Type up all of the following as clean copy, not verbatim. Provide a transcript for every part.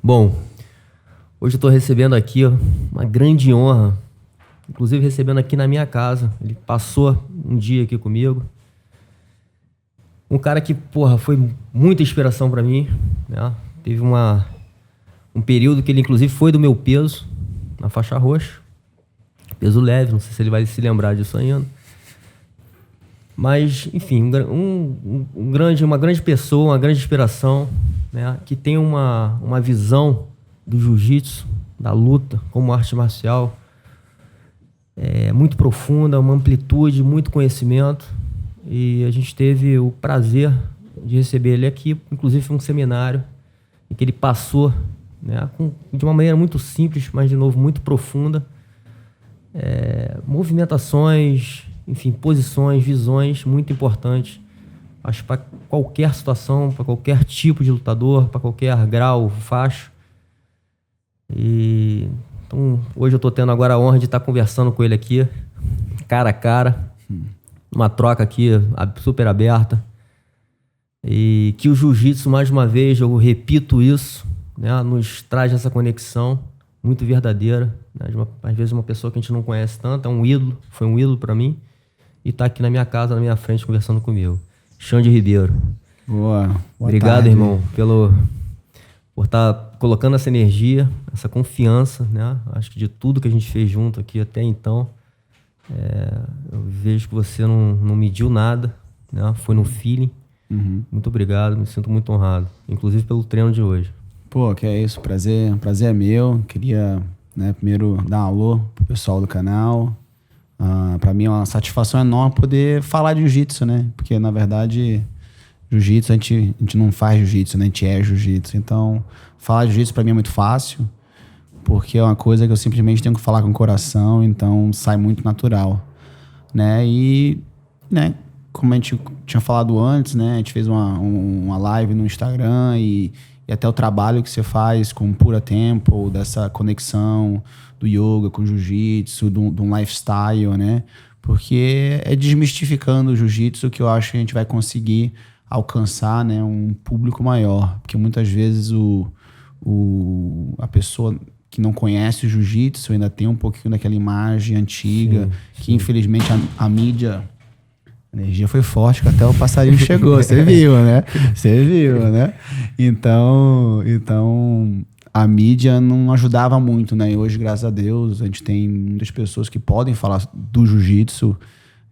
Bom, hoje eu tô recebendo aqui ó, uma grande honra, inclusive recebendo aqui na minha casa. Ele passou um dia aqui comigo. Um cara que, porra, foi muita inspiração pra mim, né? Teve um período que ele, inclusive, foi do meu peso, na faixa roxa. Peso leve, não sei se ele vai se lembrar disso ainda. Mas, enfim, uma grande pessoa, uma grande inspiração, né? Que tem uma visão do jiu-jitsu, da luta como arte marcial, muito profunda, uma amplitude, muito conhecimento. E a gente teve o prazer de receber ele aqui, inclusive foi um seminário em que ele passou, né, de uma maneira muito simples, mas de novo muito profunda, movimentações, enfim, posições, visões muito importantes, acho, para qualquer situação, para qualquer tipo de lutador, para qualquer grau, faixa. E então hoje eu estou tendo agora a honra de estar conversando com ele aqui, cara a cara, uma troca aqui super aberta. E que o jiu-jitsu, mais uma vez, eu repito isso, né, nos traz essa conexão muito verdadeira, né, às vezes uma pessoa que a gente não conhece tanto, é um ídolo, foi um ídolo para mim, e tá aqui na minha casa, na minha frente, conversando comigo. Xande Ribeiro. Boa Obrigado, tarde, irmão, por estar colocando essa energia, essa confiança, né? Acho que de tudo que a gente fez junto aqui até então, eu vejo que você não mediu nada, né? Foi no feeling. Uhum. Muito obrigado, me sinto muito honrado, inclusive pelo treino de hoje. Pô, que é isso, prazer é meu. Queria, né, primeiro dar um alô pro pessoal do canal. Pra mim é uma satisfação enorme poder falar de jiu-jitsu, né? Porque, na verdade, jiu-jitsu, a gente não faz jiu-jitsu, né? A gente é jiu-jitsu. Então, falar de jiu-jitsu pra mim é muito fácil, porque é uma coisa que eu simplesmente tenho que falar com o coração, então sai muito natural, né? E, né, como a gente tinha falado antes, né? A gente fez uma live no Instagram e até o trabalho que você faz com Pura Tempo, dessa conexão do yoga com o jiu-jitsu, de um lifestyle, né? Porque é desmistificando o jiu-jitsu que eu acho que a gente vai conseguir alcançar, né, um público maior. Porque muitas vezes a pessoa que não conhece o jiu-jitsu ainda tem um pouquinho daquela imagem antiga, que infelizmente a mídia... A energia foi forte, que até o passarinho chegou, você viu, né? Você viu, né? Então, a mídia não ajudava muito, né? E hoje, graças a Deus, a gente tem muitas pessoas que podem falar do jiu-jitsu,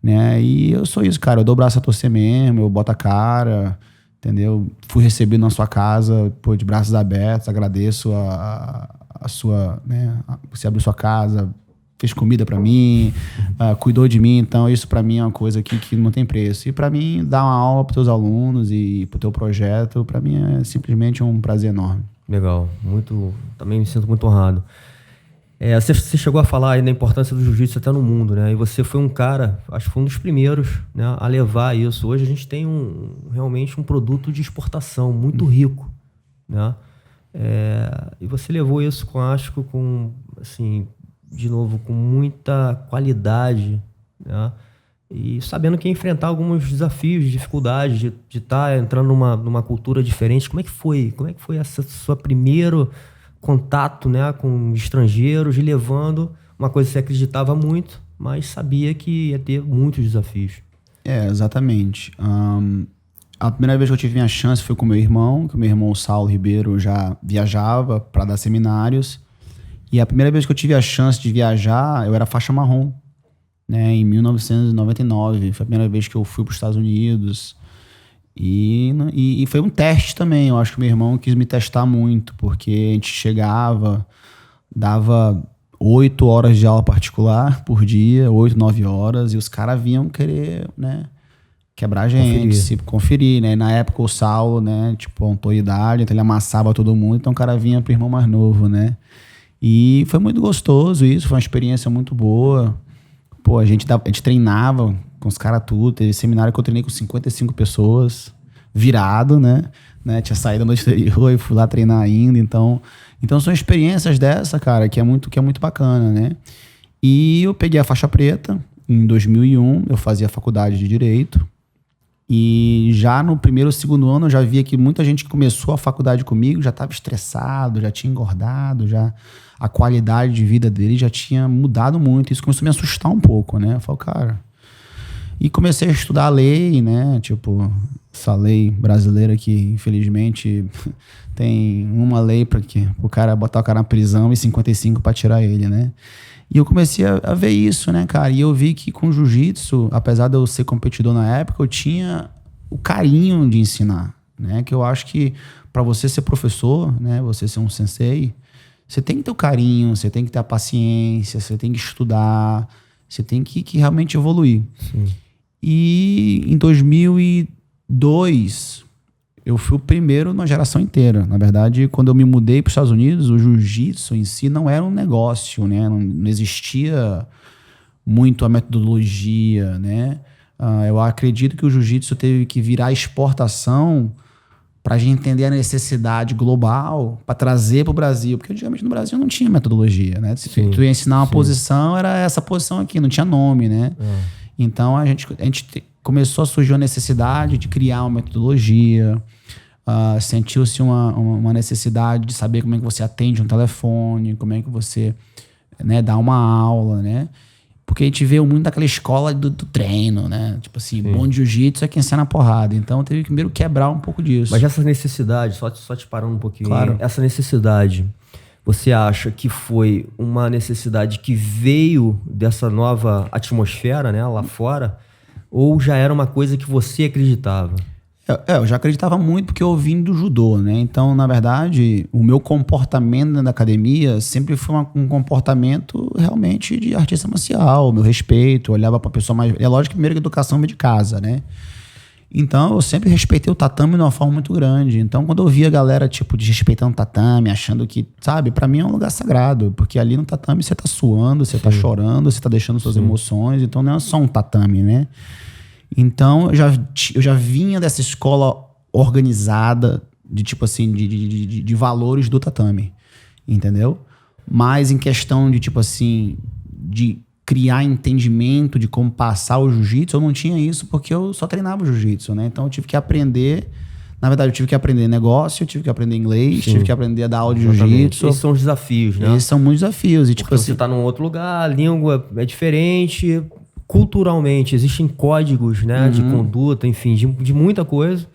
né? E eu sou isso, cara. Eu dou o braço a torcer mesmo, eu boto a cara, entendeu? Fui recebido na sua casa, pô, de braços abertos, agradeço a sua, né? Você abriu sua casa, fez comida pra mim, cuidou de mim, então isso pra mim é uma coisa que não tem preço. E pra mim, dar uma aula pros teus alunos e pro teu projeto, pra mim é simplesmente um prazer enorme. Legal, também me sinto muito honrado. Você chegou a falar aí da importância do jiu-jitsu até no mundo, né? E você foi um cara, acho que foi um dos primeiros, né, a levar isso. Hoje a gente tem realmente um produto de exportação muito rico, né? E você levou isso assim, de novo, com muita qualidade, né? E sabendo que ia enfrentar alguns desafios, dificuldades de estar entrando numa cultura diferente. Como é que foi esse seu primeiro contato, né, com estrangeiros, levando uma coisa que você acreditava muito, mas sabia que ia ter muitos desafios? Exatamente. A primeira vez que eu tive minha chance foi com meu irmão, que o meu irmão, o Saulo Ribeiro, já viajava para dar seminários. E a primeira vez que eu tive a chance de viajar, eu era faixa marrom, né, em 1999. Foi a primeira vez que eu fui para os Estados Unidos. E foi um teste também. Eu acho que meu irmão quis me testar muito, porque a gente chegava, dava 8 horas de aula particular por dia, 8, 9 horas, e os caras vinham querer, né, quebrar a gente, se conferir, né? E na época o Saulo, né, tipo, autoridade, então ele amassava todo mundo, então o cara vinha pro irmão mais novo, né? E foi muito gostoso isso, foi uma experiência muito boa. Pô, a gente treinava com os caras tudo, teve seminário que eu treinei com 55 pessoas, virado, né? Tinha saído no exterior e fui lá treinar ainda, então são experiências dessa, cara, que é muito bacana, né? E eu peguei a faixa preta, em 2001, eu fazia faculdade de Direito, E já no primeiro ou segundo ano eu já via que muita gente que começou a faculdade comigo já estava estressado, já tinha engordado, já a qualidade de vida dele já tinha mudado muito. Isso começou a me assustar um pouco, né? Eu falei, cara... E comecei a estudar a lei, né? Tipo, essa lei brasileira que, infelizmente, tem uma lei para o cara botar o cara na prisão e 55 para tirar ele, né? E eu comecei a ver isso, né, cara? E eu vi que com jiu-jitsu, apesar de eu ser competidor na época, eu tinha o carinho de ensinar, né? Que eu acho que para você ser professor, né? Você ser um sensei, você tem que ter o carinho, você tem que ter a paciência, você tem que estudar, você tem que realmente evoluir. Sim. E em 2002, eu fui o primeiro na geração inteira. Na verdade, quando eu me mudei para os Estados Unidos, o jiu-jitsu em si não era um negócio, né? Não existia muito a metodologia, né? Eu acredito que o jiu-jitsu teve que virar exportação para a gente entender a necessidade global para trazer para o Brasil. Porque antigamente no Brasil não tinha metodologia, né? Se tu ia ensinar uma posição, era essa posição aqui, não tinha nome, né? Então a gente começou a surgir a necessidade de criar uma metodologia, sentiu-se uma necessidade de saber como é que você atende um telefone, como é que você, né, dá uma aula, né? Porque a gente veio muito daquela escola do treino, né? Tipo assim, bom de jiu-jitsu é quem ensina a porrada. Então teve que primeiro quebrar um pouco disso. Mas essa necessidade, só te parando um pouquinho, claro. Essa necessidade, você acha que foi uma necessidade que veio dessa nova atmosfera, né, lá fora? Ou já era uma coisa que você acreditava? Eu já acreditava muito porque eu vim do judô, né? Então, na verdade, o meu comportamento na academia sempre foi um comportamento realmente de artista marcial, meu respeito, eu olhava pra pessoa mais... É lógico que primeiro que educação vem de casa, né? Então, eu sempre respeitei o tatame de uma forma muito grande. Então, quando eu via a galera, tipo, desrespeitando o tatame, achando que, sabe, pra mim é um lugar sagrado. Porque ali no tatame você tá suando, você tá chorando, você tá deixando suas emoções. Então, não é só um tatame, né? Então, eu já vinha dessa escola organizada de, tipo assim, de valores do tatame. Entendeu? Mas em questão de, tipo assim, de criar entendimento de como passar o jiu-jitsu, eu não tinha isso porque eu só treinava o jiu-jitsu, né? Então eu tive que aprender, na verdade eu tive que aprender negócio, eu tive que aprender inglês, tive que aprender a dar aula de jiu-jitsu. Esses são os desafios, né? Esses são muitos desafios. E, porque tipo assim, você tá num outro lugar, a língua é diferente, culturalmente existem códigos, né, de conduta, enfim, de muita coisa.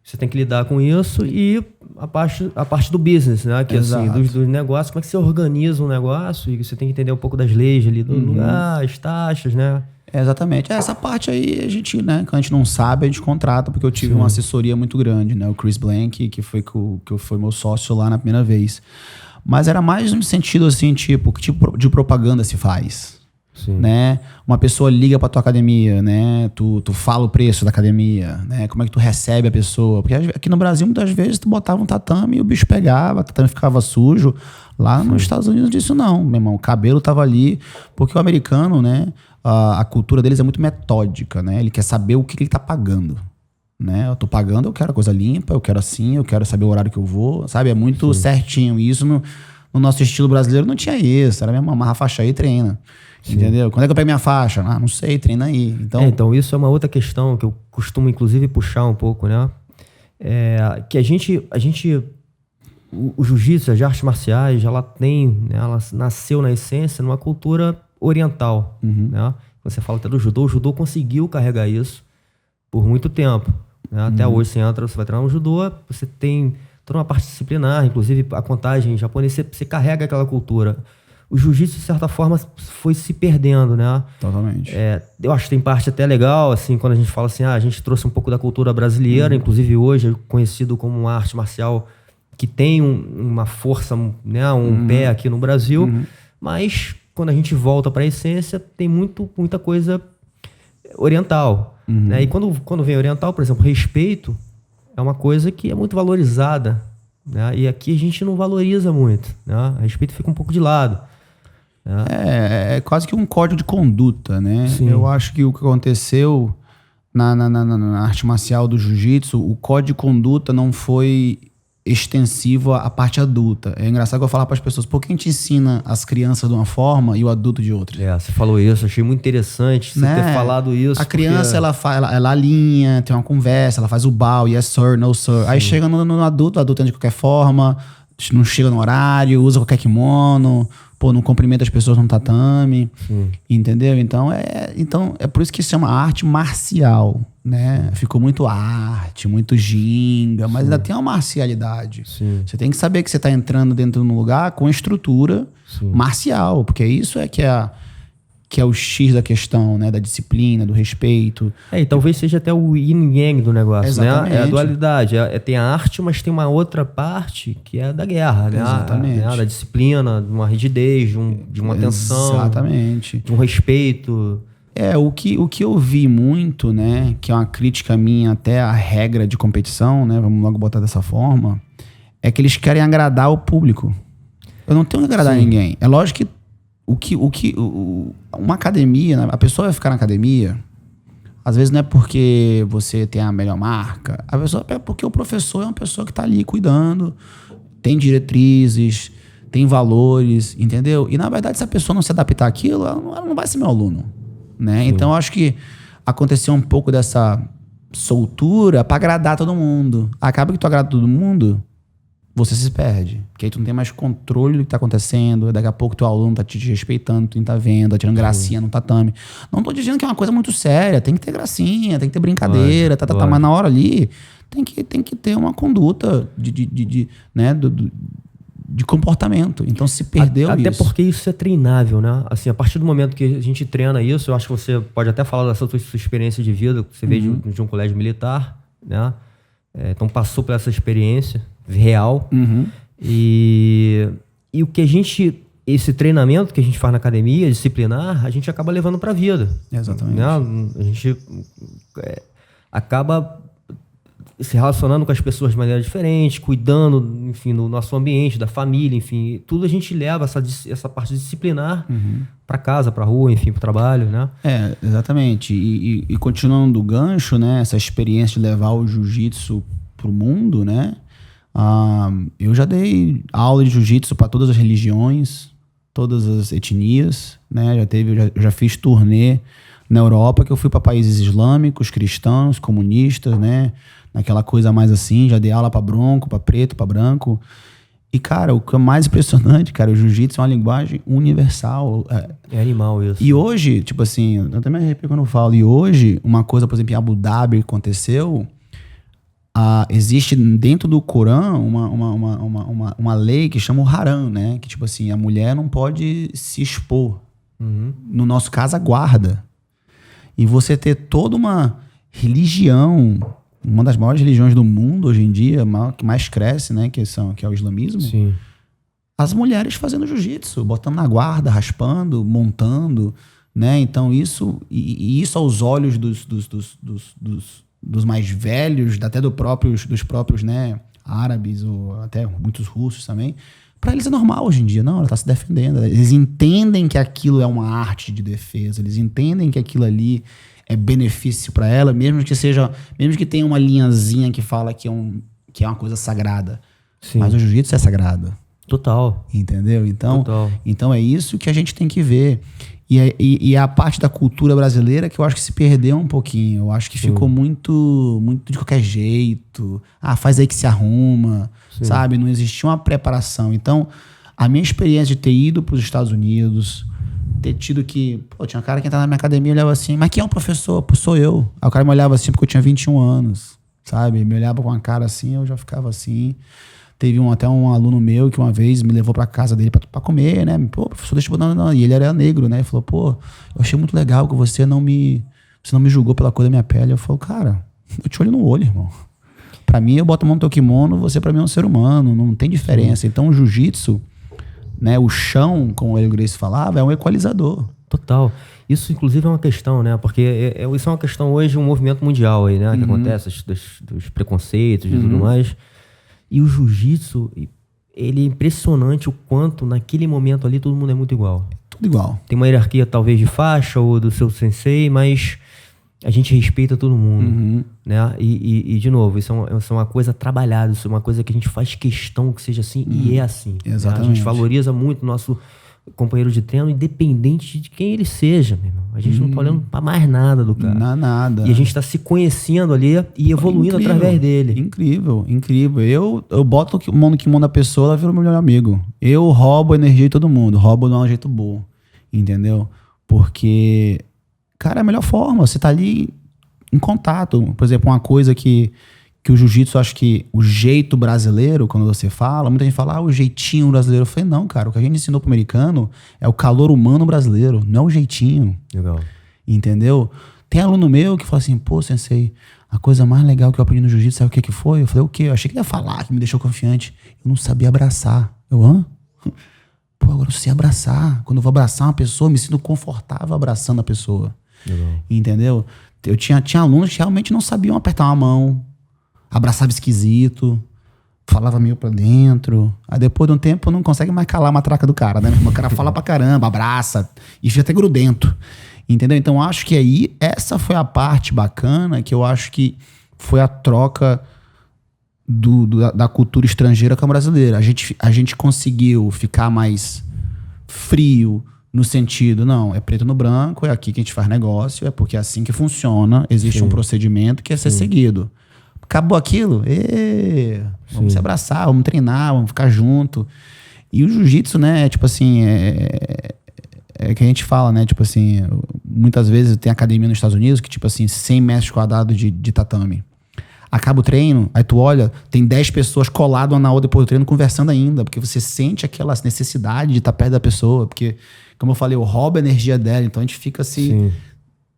Você tem que lidar com isso e a parte do business, né? Que assim, dos negócios, como é que você organiza um negócio e você tem que entender um pouco das leis ali do lugar, as taxas, né? Exatamente. Essa parte aí a gente, né, quando a gente não sabe, a gente contrata, porque eu tive uma assessoria muito grande, né? O Chris Blank, que foi meu sócio lá na primeira vez. Mas era mais no sentido assim, tipo, que tipo de propaganda se faz? Né? Uma pessoa liga pra tua academia, né? Tu fala o preço da academia, né? Como é que tu recebe a pessoa? Porque aqui no Brasil, muitas vezes, tu botava um tatame e o bicho pegava, o tatame ficava sujo. Lá nos Estados Unidos disso não, meu irmão. O cabelo tava ali, porque o americano, né? A cultura deles é muito metódica, né? Ele quer saber o que ele tá pagando, né? Eu tô pagando, eu quero a coisa limpa, eu quero assim, eu quero saber o horário que eu vou, sabe? É muito certinho. E isso no nosso estilo brasileiro não tinha isso. Era mesmo, amarra a faixa aí e treina. Entendeu? Quando é que eu pego minha faixa? Não sei, treina aí. Então isso é uma outra questão que eu costumo, inclusive, puxar um pouco, né? Que o jiu-jitsu, as artes marciais, ela nasceu na essência numa cultura oriental, né? Você fala até do judô, o judô conseguiu carregar isso por muito tempo, né? Até hoje você vai treinar no judô, você tem toda uma parte disciplinar, inclusive a contagem japonesa, você carrega aquela cultura. O jiu-jitsu, de certa forma, foi se perdendo, né? Totalmente. Eu acho que tem parte até legal, assim, quando a gente fala assim, a gente trouxe um pouco da cultura brasileira, inclusive hoje é conhecido como uma arte marcial que tem uma força, né, pé aqui no Brasil, mas quando a gente volta para a essência, tem muita coisa oriental, né? E quando vem oriental, por exemplo, respeito é uma coisa que é muito valorizada, né? E aqui a gente não valoriza muito, né? Respeito fica um pouco de lado. É quase que um código de conduta, né? Sim. Eu acho que o que aconteceu na arte marcial do jiu-jitsu, o código de conduta não foi extensivo à parte adulta. É engraçado que eu falar para as pessoas, por que a gente ensina as crianças de uma forma e o adulto de outra? Você falou isso, achei muito interessante você ter falado isso. A criança, ela alinha, tem uma conversa, ela faz o bow, yes sir, no sir. Sim. Aí chega no adulto, o adulto anda de qualquer forma, não chega no horário, usa qualquer kimono, não cumprimenta as pessoas no tatame. Sim. Entendeu? Então é por isso que se chama arte marcial, né? Ficou muito arte, muito ginga, mas ainda tem uma marcialidade. Sim. Você tem que saber que você está entrando dentro de um lugar com estrutura marcial, porque isso que é o X da questão, né? Da disciplina, do respeito. E talvez seja até o yin yang do negócio. Exatamente. Né? É a dualidade. Tem a arte, mas tem uma outra parte que é da guerra, né? Exatamente. Da disciplina, de uma rigidez, de uma atenção. Exatamente. De um respeito. O que eu vi muito, né? Que é uma crítica minha até à regra de competição, né? Vamos logo botar dessa forma. É que eles querem agradar o público. Eu não tenho que agradar ninguém. É lógico que uma academia, né? A pessoa vai ficar na academia, às vezes não é porque você tem a melhor marca, a pessoa é porque o professor é uma pessoa que está ali cuidando, tem diretrizes, tem valores, entendeu? E na verdade, se a pessoa não se adaptar àquilo, ela não vai ser meu aluno, né? Então eu acho que aconteceu um pouco dessa soltura para agradar todo mundo. Acaba que tu agrada todo mundo, você se perde. Porque aí tu não tem mais controle do que tá acontecendo. Daqui a pouco teu aluno tá te respeitando, tu não tá vendo, tá tirando gracinha no tatame. Não tô dizendo que é uma coisa muito séria. Tem que ter gracinha, tem que ter brincadeira, mas na hora ali tem que ter uma conduta de comportamento. Então se perdeu até isso. Até porque isso é treinável, né? Assim, a partir do momento que a gente treina isso, eu acho que você pode até falar dessa sua experiência de vida, que você veio de um colégio militar, né? Então passou por essa experiência real. E o que esse treinamento que a gente faz na academia, disciplinar, a gente acaba levando para a vida. Exatamente. Né? A gente acaba se relacionando com as pessoas de maneira diferente, cuidando, enfim, do nosso ambiente, da família, enfim, tudo a gente leva essa parte disciplinar para casa, para rua, enfim, para o trabalho, né? Exatamente. E continuando do gancho, né, essa experiência de levar o jiu-jitsu pro mundo, né? Eu já dei aula de jiu-jitsu para todas as religiões, todas as etnias, né? Eu já fiz turnê na Europa, que eu fui para países islâmicos, cristãos, comunistas, né? Naquela coisa mais assim, já dei aula para bronco, para preto, para branco. E, cara, o que é mais impressionante, cara, o jiu-jitsu é uma linguagem universal. É animal isso. E hoje, tipo assim, eu até me arrepio quando eu falo, e hoje, uma coisa, por exemplo, em Abu Dhabi aconteceu, existe dentro do Corão uma lei que chama o haram, né? Que, tipo assim, a mulher não pode se expor. No nosso caso, a guarda. E você ter toda uma religião, uma das maiores religiões do mundo hoje em dia, que mais cresce, né? Que é o islamismo. Sim. As mulheres fazendo jiu-jitsu, botando na guarda, raspando, montando, né? Então isso aos olhos dos mais velhos, até dos próprios, né, árabes, ou até muitos russos também, para eles é normal hoje em dia. Não, ela tá se defendendo. Eles entendem que aquilo é uma arte de defesa, eles entendem que aquilo ali é benefício para ela, mesmo que tenha uma linhazinha que fala que é uma coisa sagrada. Sim. Mas o jiu-jitsu é sagrado. Total. Entendeu? Então é isso que a gente tem que ver. E a parte da cultura brasileira que eu acho que se perdeu um pouquinho. Eu acho que ficou muito de qualquer jeito. Faz aí que se arruma. Sim. Sabe? Não existia uma preparação. Então, a minha experiência de ter ido para os Estados Unidos, ter tido que... tinha um cara que entrava na minha academia e olhava assim, mas quem é o professor? Pô, sou eu. Aí o cara me olhava assim porque eu tinha 21 anos. Sabe? Me olhava com uma cara assim, eu já ficava assim... Teve até um aluno meu que uma vez me levou pra casa dele pra comer, né? Pô, professor, deixa eu botar... Não. E ele era negro, né? Ele falou, pô, eu achei muito legal que você não me julgou pela cor da minha pele. Eu falo, cara, eu te olho no olho, irmão. Pra mim, eu boto a mão no teu kimono, você pra mim é um ser humano, não tem diferença. Então, o jiu-jitsu, né? O chão, como o Hélio Gracie falava, é um equalizador. Total. Isso, inclusive, é uma questão, né? Porque isso é uma questão hoje, um movimento mundial aí, né? Que acontece, dos preconceitos e tudo mais. E o jiu-jitsu, ele é impressionante o quanto, naquele momento ali, todo mundo é muito igual. Tudo igual. Tem uma hierarquia, talvez, de faixa ou do seu sensei, mas a gente respeita todo mundo, né? E de novo, isso é uma coisa trabalhada, isso é uma coisa que a gente faz questão que seja assim, e é assim. Exatamente. Né? A gente valoriza muito o nosso companheiro de treino, independente de quem ele seja, meu irmão. A gente não tá olhando pra mais nada do cara. Nada. E a gente tá se conhecendo ali e evoluindo através dele. Incrível. Eu boto o mão no kimono da pessoa, ela vira o meu melhor amigo. Eu roubo a energia de todo mundo, roubo de um jeito bom, entendeu? Porque, cara, é a melhor forma, você tá ali em contato. Por exemplo, uma coisa que o jiu-jitsu, acho que o jeito brasileiro, quando você fala, muita gente fala, o jeitinho brasileiro. Eu falei, não, cara, o que a gente ensinou pro americano é o calor humano brasileiro, não é o jeitinho. Legal. Entendeu? Tem aluno meu que fala assim, pô, sensei, a coisa mais legal que eu aprendi no jiu-jitsu, sabe o que foi? Eu falei, o quê? Eu achei que ele ia falar, que me deixou confiante. Eu não sabia abraçar. Hã? Pô, agora eu sei abraçar. Quando eu vou abraçar uma pessoa, eu me sinto confortável abraçando a pessoa. Legal. Entendeu? Eu tinha alunos que realmente não sabiam apertar uma mão, abraçava esquisito, falava meio pra dentro. Aí depois de um tempo não consegue mais calar a matraca do cara, né? O cara fala pra caramba, abraça, e fica até grudento. Entendeu? Então acho que aí, essa foi a parte bacana, que eu acho que foi a troca da cultura estrangeira com a brasileira. A gente conseguiu ficar mais frio, no sentido, não, é preto no branco, é aqui que a gente faz negócio, é porque é assim que funciona, existe um procedimento que é ser seguido. Acabou aquilo, vamos se abraçar, vamos treinar, vamos ficar junto. E o jiu-jitsu, né, tipo assim, é que a gente fala, né, tipo assim, muitas vezes tem academia nos Estados Unidos que, tipo assim, 100 metros quadrados de tatame. Acaba o treino, aí tu olha, tem 10 pessoas coladas uma na outra depois do treino conversando ainda, porque você sente aquela necessidade de estar perto da pessoa, porque, como eu falei, eu roubo a energia dela, então a gente fica assim... Sim.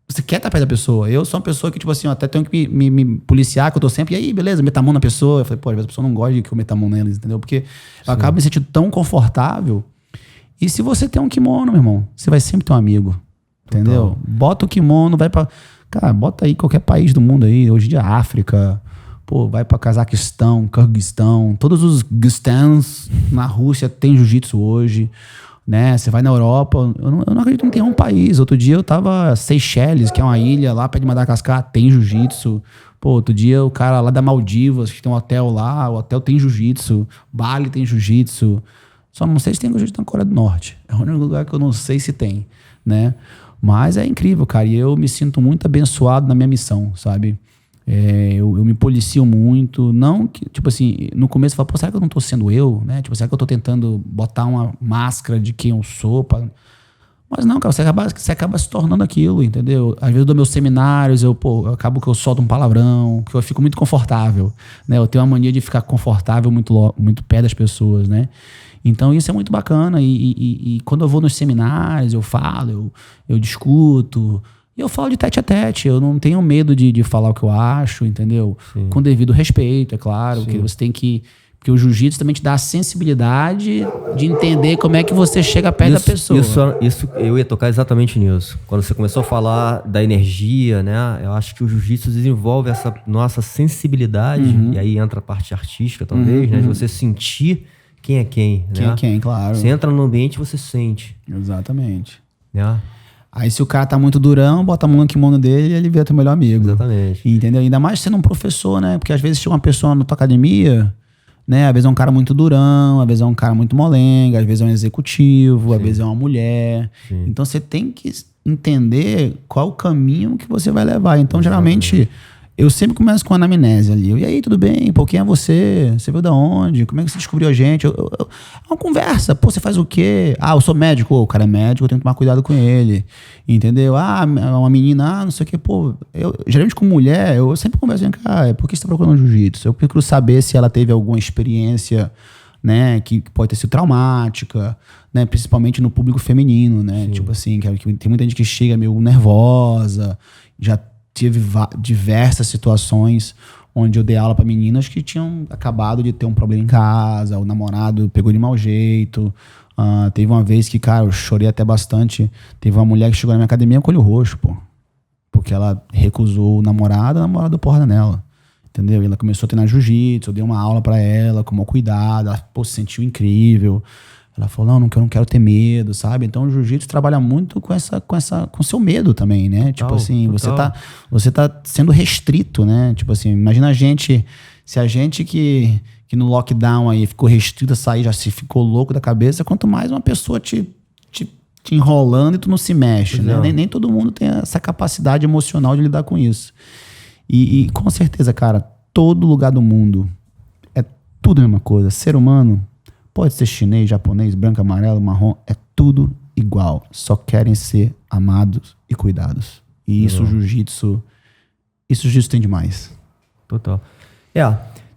Você quer estar perto da pessoa. Eu sou uma pessoa que, tipo assim, eu até tenho que me policiar, que eu tô sempre, e aí, beleza, meta a mão na pessoa. Eu falei, pô, às vezes a pessoa não gosta de que eu meta a mão neles, entendeu? Porque eu acabo me sentindo tão confortável. E se você tem um kimono, meu irmão, você vai sempre ter um amigo. Entendeu? Bota o kimono, vai pra... Cara, bota aí qualquer país do mundo aí, hoje em dia África, pô, vai pra Cazaquistão, Kirguistão, todos os Gustans na Rússia tem jiu-jitsu hoje. Né? Você vai na Europa, eu não acredito que não tenha um país. Outro dia eu tava Seychelles, que é uma ilha lá perto de Madagascar, tem jiu-jitsu. Pô, outro dia o cara lá da Maldivas, que tem um hotel lá, o hotel tem jiu-jitsu. Bali tem jiu-jitsu. Só não sei se tem jiu-jitsu na Coreia do Norte. É o único lugar que eu não sei se tem, né? Mas é incrível, cara. E eu me sinto muito abençoado na minha missão, sabe? Eu me policio muito, não que, tipo assim, no começo eu falo, pô, será que eu não tô sendo eu, né? Tipo, será que eu tô tentando botar uma máscara de quem eu sou? Mas não, cara, você acaba se tornando aquilo, entendeu? Às vezes eu dou meus seminários, eu acabo que eu solto um palavrão, que eu fico muito confortável, né? Eu tenho uma mania de ficar confortável muito perto das pessoas, né? Então isso é muito bacana e quando eu vou nos seminários, eu falo, eu discuto. E eu falo de tete a tete, eu não tenho medo de falar o que eu acho, entendeu? Sim. Com devido respeito, é claro, que você tem que... Porque o jiu-jitsu também te dá a sensibilidade de entender como é que você chega perto da pessoa. Isso, eu ia tocar exatamente nisso. Quando você começou a falar da energia, né? Eu acho que o jiu-jitsu desenvolve essa nossa sensibilidade, e aí entra a parte artística, talvez, né? De você sentir quem é quem, Quem né? é quem, claro. Você entra no ambiente e você sente. Exatamente. Né? Aí se o cara tá muito durão, bota a mão no kimono dele e ele vira teu melhor amigo. Exatamente. Entendeu? Ainda mais sendo um professor, né? Porque às vezes chega uma pessoa na tua academia, né? Às vezes é um cara muito durão, às vezes é um cara muito molenga, às vezes é um executivo, às vezes é uma mulher. Sim. Então você tem que entender qual o caminho que você vai levar. Então, geralmente, eu sempre começo com a anamnese ali. E aí, tudo bem? Pô, quem é você? Você veio da onde? Como é que você descobriu a gente? É uma conversa. Pô, você faz o quê? Ah, eu sou médico. O cara é médico, eu tenho que tomar cuidado com ele. Entendeu? Ah, uma menina, não sei o quê. Pô, geralmente com mulher, eu sempre converso com ela. Por que você tá procurando jiu-jitsu? Eu procuro saber se ela teve alguma experiência, né, que pode ter sido traumática, né, principalmente no público feminino, né? Sim. Tipo assim, que tem muita gente que chega meio nervosa, já tive diversas situações onde eu dei aula para meninas que tinham acabado de ter um problema em casa, o namorado pegou de mau jeito. Teve uma vez que, cara, eu chorei até bastante. Teve uma mulher que chegou na minha academia com o olho roxo, pô. Porque ela recusou o namorado deu porrada nela. Entendeu? E ela começou a treinar jiu-jitsu, eu dei uma aula para ela, com o maior cuidado. Ela, pô, se sentiu incrível. Ela falou, não, que eu não quero ter medo, sabe? Então o jiu-jitsu trabalha muito com o seu medo também, né? Tipo assim, você tá sendo restrito, né? Tipo assim, imagina se a gente que no lockdown aí ficou restrito a sair, já se ficou louco da cabeça, quanto mais uma pessoa te enrolando e tu não se mexe, né? Nem todo mundo tem essa capacidade emocional de lidar com isso. E com certeza, cara, todo lugar do mundo é tudo a mesma coisa. Ser humano pode ser chinês, japonês, branco, amarelo, marrom, é tudo igual. Só querem ser amados e cuidados. E isso o jiu-jitsu tem demais. Total.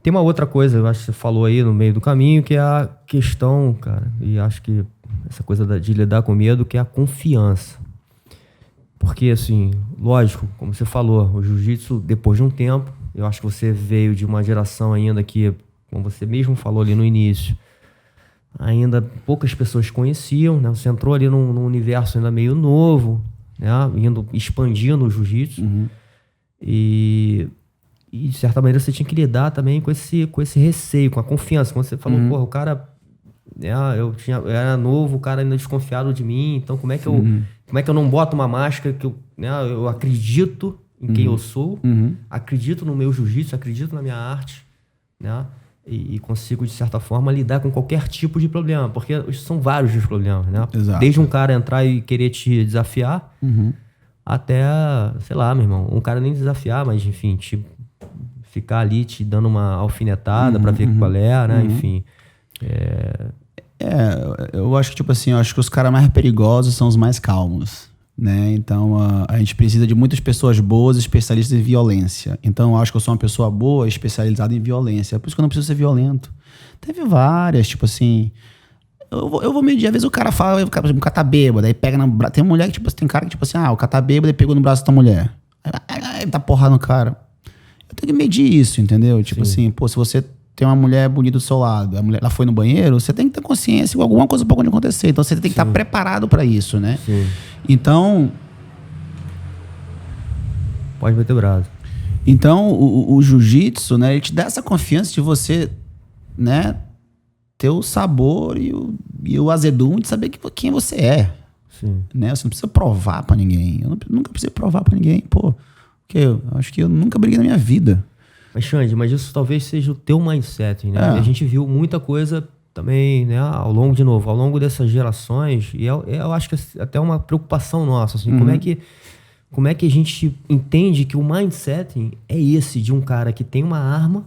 Tem uma outra coisa, eu acho que você falou aí no meio do caminho, que é a questão, cara, e acho que essa coisa de lidar com medo, que é a confiança. Porque, assim, lógico, como você falou, o jiu-jitsu, depois de um tempo, eu acho que você veio de uma geração ainda que, como você mesmo falou ali no início, ainda poucas pessoas conheciam, né? Você entrou ali num universo ainda meio novo, né? Expandindo o jiu-jitsu. E de certa maneira você tinha que lidar também com esse receio, com a confiança. Quando você falou, porra, o cara, eu era novo, o cara ainda desconfiado de mim, então como é que eu não boto uma máscara que eu acredito em quem eu sou, acredito no meu jiu-jitsu, acredito na minha arte, né? E consigo, de certa forma, lidar com qualquer tipo de problema, porque são vários os problemas, né? Exato. Desde um cara entrar e querer te desafiar, até, sei lá, meu irmão, um cara nem desafiar, mas enfim, ficar ali te dando uma alfinetada pra ver qual é, né? Enfim. Eu acho que, tipo assim, os caras mais perigosos são os mais calmos, né? Então, a gente precisa de muitas pessoas boas, especialistas em violência. Então, eu acho que eu sou uma pessoa boa, especializada em violência. É por isso que eu não preciso ser violento. Teve várias, tipo assim... Eu vou medir, às vezes o cara fala, o cara tá bêbado, aí pega no braço... Tem mulher que, tipo, tem cara que, tipo assim, o cara tá bêbado e pegou no braço da mulher. Aí dá porrada no cara. Eu tenho que medir isso, entendeu? Tipo assim, pô, se você tem uma mulher bonita do seu lado, ela foi no banheiro, você tem que ter consciência que alguma coisa pode acontecer. Então você tem que estar preparado para isso, né? Sim. Então... Pode meter o braço. Então, o jiu-jitsu, né, ele te dá essa confiança de você, né, ter o sabor e o azedume de saber quem você é. Sim. Né? Você não precisa provar pra ninguém. Eu nunca precisei provar pra ninguém, pô. Porque eu acho que eu nunca briguei na minha vida. Mas, Xande, isso talvez seja o teu mindset, né? A gente viu muita coisa também, né, ao longo dessas gerações, e eu acho que é até uma preocupação nossa, assim, como é que a gente entende que o mindset é esse de um cara que tem uma arma,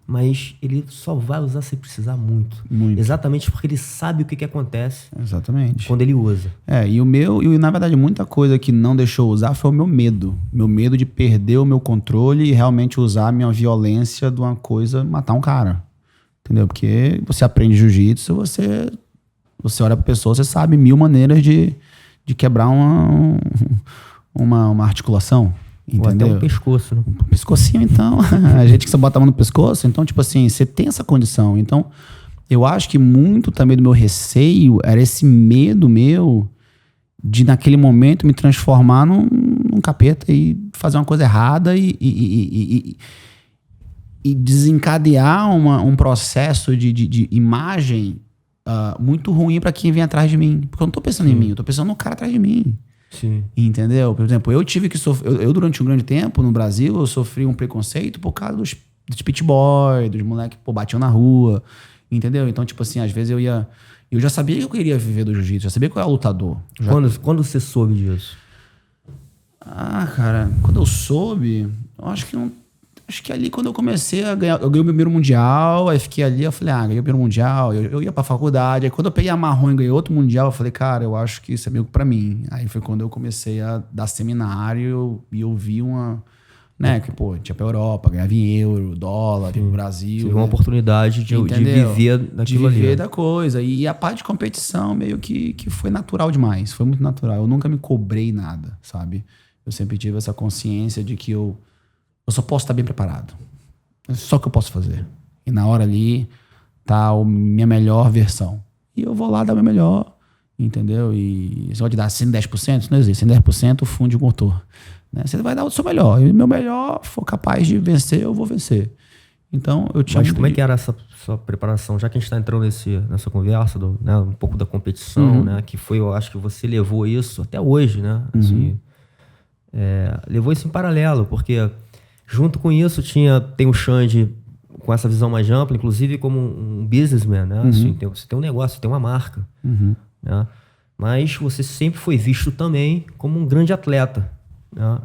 mas ele só vai usar se precisar muito. Exatamente porque ele sabe o que acontece. Exatamente. Quando ele usa. E na verdade muita coisa que não deixou usar foi o meu medo. Meu medo de perder o meu controle e realmente usar a minha violência de uma coisa, matar um cara. Entendeu? Porque você aprende jiu-jitsu, você olha pra pessoa, você sabe 1000 maneiras de quebrar uma articulação. Entendeu? Ou até um pescoço, né? Um pescocinho, então. A gente que só bota a mão no pescoço. Então, tipo assim, você tem essa condição. Então, eu acho que muito também do meu receio era esse medo meu de, naquele momento, me transformar num capeta e fazer uma coisa errada e desencadear um processo de imagem muito ruim pra quem vem atrás de mim. Porque eu não tô pensando em mim, eu tô pensando no cara atrás de mim. Sim. Entendeu? Por exemplo, eu tive que sofrer. Eu, durante um grande tempo, no Brasil, eu sofri um preconceito por causa dos pit boy, dos moleques que batiam na rua. Entendeu? Então, tipo assim, às vezes eu já sabia que eu queria viver do jiu-jitsu, já sabia que eu era lutador. Quando você soube disso? Cara, quando eu soube, eu acho que não. Acho que ali quando eu comecei a ganhar, eu ganhei o meu primeiro mundial, aí fiquei ali, eu falei, ganhei o primeiro mundial, eu ia pra faculdade, aí quando eu peguei a marrom e ganhei outro mundial, eu falei, cara, eu acho que isso é meio pra mim. Aí foi quando eu comecei a dar seminário e eu vi né, que pô, tinha pra Europa, ganhava em euro, dólar, vinha pro Brasil. Tive uma oportunidade de viver daquilo de viver ali. da coisa. E a parte de competição meio que foi natural demais, foi muito natural. Eu nunca me cobrei nada, sabe? Eu sempre tive essa consciência de que eu só posso estar bem preparado. É só o que eu posso fazer. E na hora ali tá a minha melhor versão. E eu vou lá dar o meu melhor, entendeu? E você pode dar 110%, isso não existe. 110% funde o motor. Né? Você vai dar o seu melhor. E o meu melhor, for capaz de vencer, eu vou vencer. Então, eu tinha... Mas como é que era essa sua preparação? Já que a gente está entrando nessa conversa, né, um pouco da competição, né? Que foi, eu acho que você levou isso até hoje, né? Assim, levou isso em paralelo, porque junto com isso tem o Xande com essa visão mais ampla, inclusive como um businessman, né? Assim, você tem um negócio, você tem uma marca, né? Mas você sempre foi visto também como um grande atleta, né?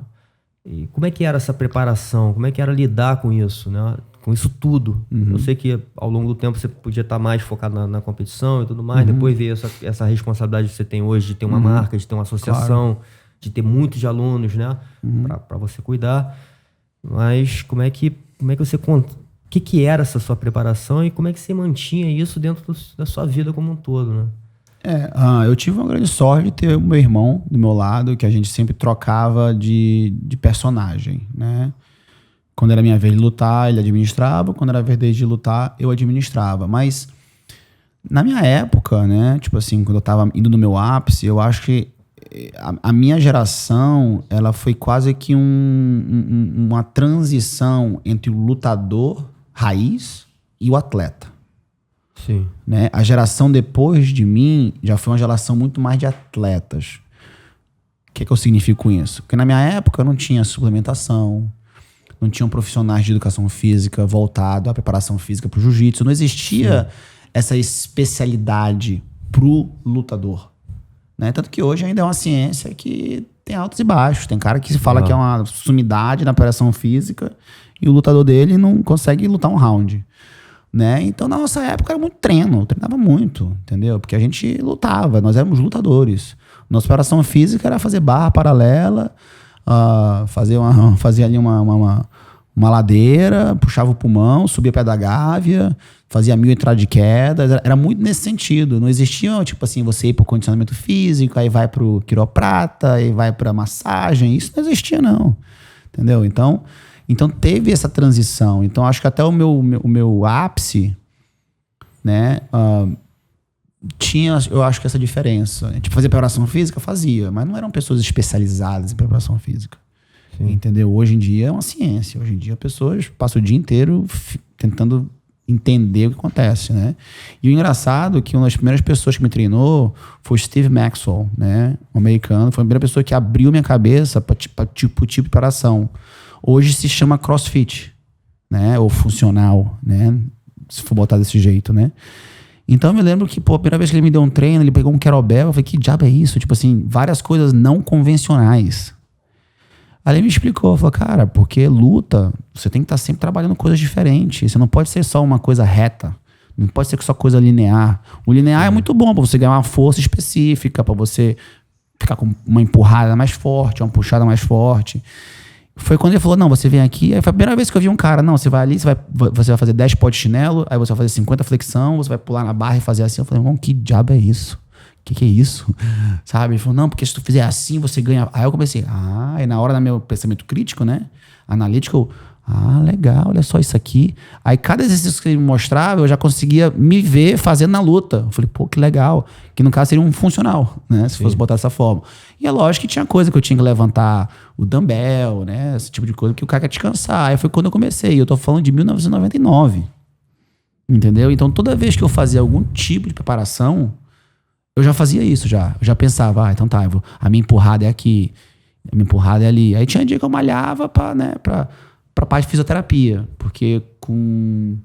E como é que era essa preparação? Como é que era lidar com isso, né? Com isso tudo. Eu sei que ao longo do tempo você podia estar mais focado na competição e tudo mais. Depois veio essa responsabilidade que você tem hoje de ter uma marca, de ter uma associação, de ter muitos alunos, né? Para você cuidar. Mas como é que você conta? O que era essa sua preparação e como é que você mantinha isso dentro da sua vida como um todo, né? Eu tive uma grande sorte de ter o meu irmão do meu lado, que a gente sempre trocava de personagem, né? Quando era minha vez de lutar, ele administrava. Quando era a vez de lutar, eu administrava. Mas na minha época, né? Tipo assim, quando eu tava indo no meu ápice, eu acho que a minha geração, ela foi quase que uma transição entre o lutador raiz e o atleta. Sim. Né? A geração depois de mim já foi uma geração muito mais de atletas. O que eu significo com isso? Porque na minha época não tinha suplementação, não tinham profissionais de educação física voltado à preparação física para o jiu-jitsu. Não existia essa especialidade pro lutador. Né? Tanto que hoje ainda é uma ciência que tem altos e baixos. Tem cara que se fala que é uma sumidade na preparação física e o lutador dele não consegue lutar um round. Né? Então, na nossa época, era muito treino. Eu treinava muito, entendeu? Porque a gente lutava, nós éramos lutadores. Nossa preparação física era fazer barra paralela, fazer ali uma ladeira, puxava o pulmão, subia pé da gávea, fazia 1000 entradas de queda. Era muito nesse sentido. Não existia, tipo assim, você ir pro condicionamento físico, aí vai pro quiroprata, aí vai pra massagem. Isso não existia, não. Entendeu? Então teve essa transição. Então acho que até o meu ápice, né, tinha, eu acho que essa diferença. Tipo, fazer preparação física, fazia, mas não eram pessoas especializadas em preparação física. Sim. Entendeu? Hoje em dia é uma ciência. Hoje em dia as pessoas passam o dia inteiro tentando entender o que acontece, né? E o engraçado é que uma das primeiras pessoas que me treinou foi o Steve Maxwell, né? Um americano. Foi a primeira pessoa que abriu minha cabeça para tipo de preparação. Hoje se chama CrossFit, né? Ou funcional, né? Se for botar desse jeito, né? Então eu me lembro que, a primeira vez que ele me deu um treino, ele pegou um kettlebell, eu falei, que diabo é isso? Tipo assim, várias coisas não convencionais. Aí ele me explicou, falou, cara, porque luta, você tem que estar sempre trabalhando coisas diferentes. Você não pode ser só uma coisa reta. Não pode ser só coisa linear. O linear é muito bom para você ganhar uma força específica, para você ficar com uma empurrada mais forte, uma puxada mais forte. Foi quando ele falou, não, você vem aqui. Aí foi a primeira vez que eu vi um cara, não, você vai ali, você vai fazer 10 pó de chinelo, aí você vai fazer 50 flexão, você vai pular na barra e fazer assim. Eu falei, irmão, que diabo é isso? Que é isso? Sabe? Ele falou, não, porque se tu fizer assim, você ganha. Aí eu comecei, e na hora do meu pensamento crítico, né? Analítico, legal, olha só isso aqui. Aí cada exercício que ele me mostrava, eu já conseguia me ver fazendo na luta. Eu falei, que legal. Que no caso seria um funcional, né? Se fosse botar dessa forma. E é lógico que tinha coisa que eu tinha que levantar o dumbbell, né? Esse tipo de coisa que o cara quer descansar. Aí foi quando eu comecei. Eu tô falando de 1999. Entendeu? Então toda vez que eu fazia algum tipo de preparação, eu já fazia isso já. Eu já pensava, então tá, a minha empurrada é aqui, a minha empurrada é ali. Aí tinha dia que eu malhava pra parte de fisioterapia, porque com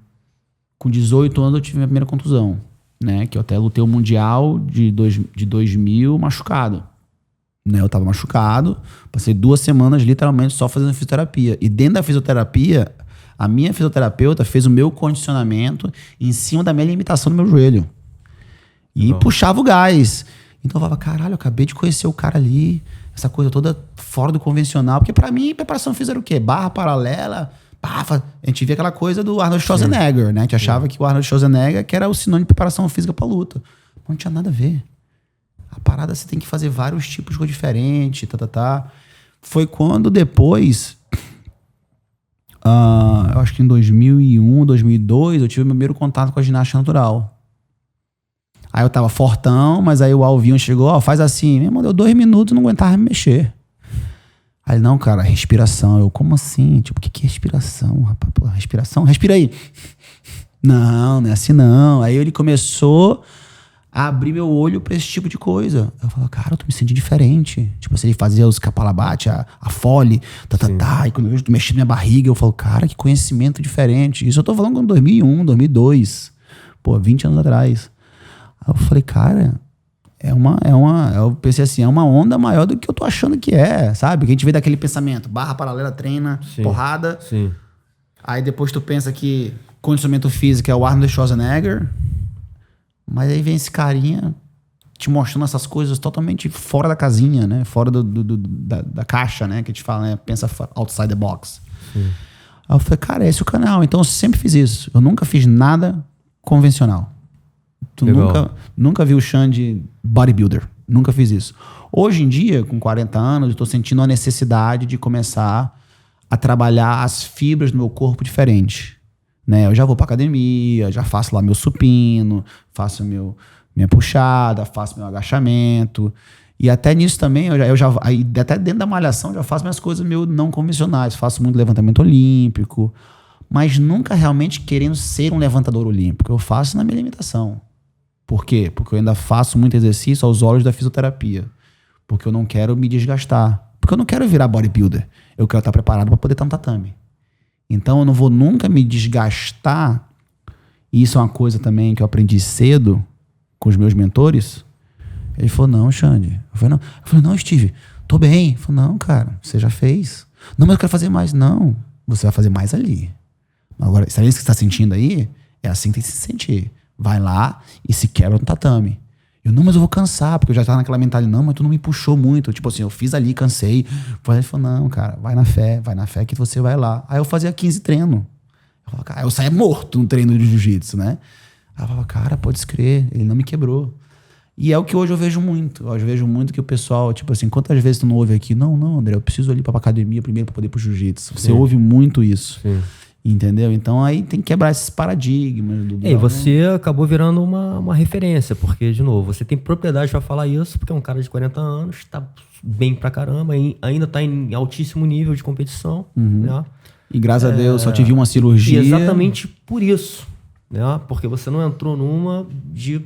18 anos eu tive minha primeira contusão, né? Que eu até lutei o Mundial de 2000 machucado. Né? Eu tava machucado, passei 2 semanas literalmente só fazendo fisioterapia. E dentro da fisioterapia, a minha fisioterapeuta fez o meu condicionamento em cima da minha limitação do meu joelho. E puxava o gás. Então eu falava, caralho, eu acabei de conhecer o cara ali, essa coisa toda fora do convencional. Porque pra mim, preparação física era o quê? Barra paralela. A gente via aquela coisa do Arnold Schwarzenegger, né? A gente achava que o Arnold Schwarzenegger que era o sinônimo de preparação física pra luta. Mas não tinha nada a ver. A parada você tem que fazer vários tipos de coisa diferente, Foi quando depois, eu acho que em 2001, 2002, eu tive meu primeiro contato com a ginástica natural. Aí eu tava fortão, mas aí o Alvinho chegou, faz assim. Meu irmão, deu 2 minutos, não aguentava me mexer. Aí, não, cara, respiração. Eu, como assim? Tipo, o que é respiração, rapaz? Pô, respiração? Respira aí. Não é assim não. Aí ele começou a abrir meu olho pra esse tipo de coisa. Eu falava, cara, eu tô me sentindo diferente. Tipo assim, ele fazia os capalabate, a fole, e quando eu vejo, mexendo minha barriga, eu falo, cara, que conhecimento diferente. Isso eu tô falando em 2001, 2002. Pô, 20 anos atrás. Aí eu falei, cara, eu pensei assim, é uma onda maior do que eu tô achando que é, sabe? Que a gente vê daquele pensamento, barra paralela, treina, porrada. Sim. Aí depois tu pensa que condicionamento físico é o Arnold Schwarzenegger, mas aí vem esse carinha te mostrando essas coisas totalmente fora da casinha, né? Fora da caixa, né? Que a gente fala, né? Pensa outside the box. Sim. Aí eu falei, cara, esse é o canal. Então eu sempre fiz isso. Eu nunca fiz nada convencional. Tu nunca viu o Xande bodybuilder. Nunca fiz isso. Hoje em dia, com 40 anos, eu tô sentindo a necessidade de começar a trabalhar as fibras do meu corpo diferente. Né? Eu já vou pra academia, já faço lá meu supino, faço minha puxada, faço meu agachamento. E até nisso também, até dentro da malhação, eu já faço minhas coisas meio não convencionais. Faço muito levantamento olímpico, mas nunca realmente querendo ser um levantador olímpico. Eu faço na minha limitação. Por quê? Porque eu ainda faço muito exercício aos olhos da fisioterapia. Porque eu não quero me desgastar. Porque eu não quero virar bodybuilder. Eu quero estar preparado para poder estar no tatame. Então eu não vou nunca me desgastar. E isso é uma coisa também que eu aprendi cedo com os meus mentores. Ele falou, não, Xande. Eu falei, não, Steve, tô bem. Ele falou, não, cara, você já fez. Não, mas eu quero fazer mais. Não, você vai fazer mais ali. Agora, sabe isso que você está sentindo aí? É assim que tem que se sentir. Vai lá e se quebra no tatame. Eu, não, mas eu vou cansar, porque eu já estava naquela mentalidade, não, mas tu não me puxou muito. Tipo assim, eu fiz ali, cansei. Ele falou, não, cara, vai na fé que você vai lá. Aí eu fazia 15 treinos. Eu saía morto no treino de jiu-jitsu, né? Aí eu falava, cara, pode crer, ele não me quebrou. E é o que hoje eu vejo muito. Eu vejo muito que o pessoal, tipo assim, quantas vezes tu não ouve aqui? Não, André, eu preciso ir pra academia primeiro pra poder ir pro jiu-jitsu. Você ouve muito isso. Sim. Entendeu? Então aí tem que quebrar esses paradigmas. E você acabou virando uma referência, porque, de novo, você tem propriedade para falar isso, porque é um cara de 40 anos, tá bem pra caramba, ainda tá em altíssimo nível de competição. Né? E graças a Deus só tive uma cirurgia. E exatamente por isso. Né? Porque você não entrou numa de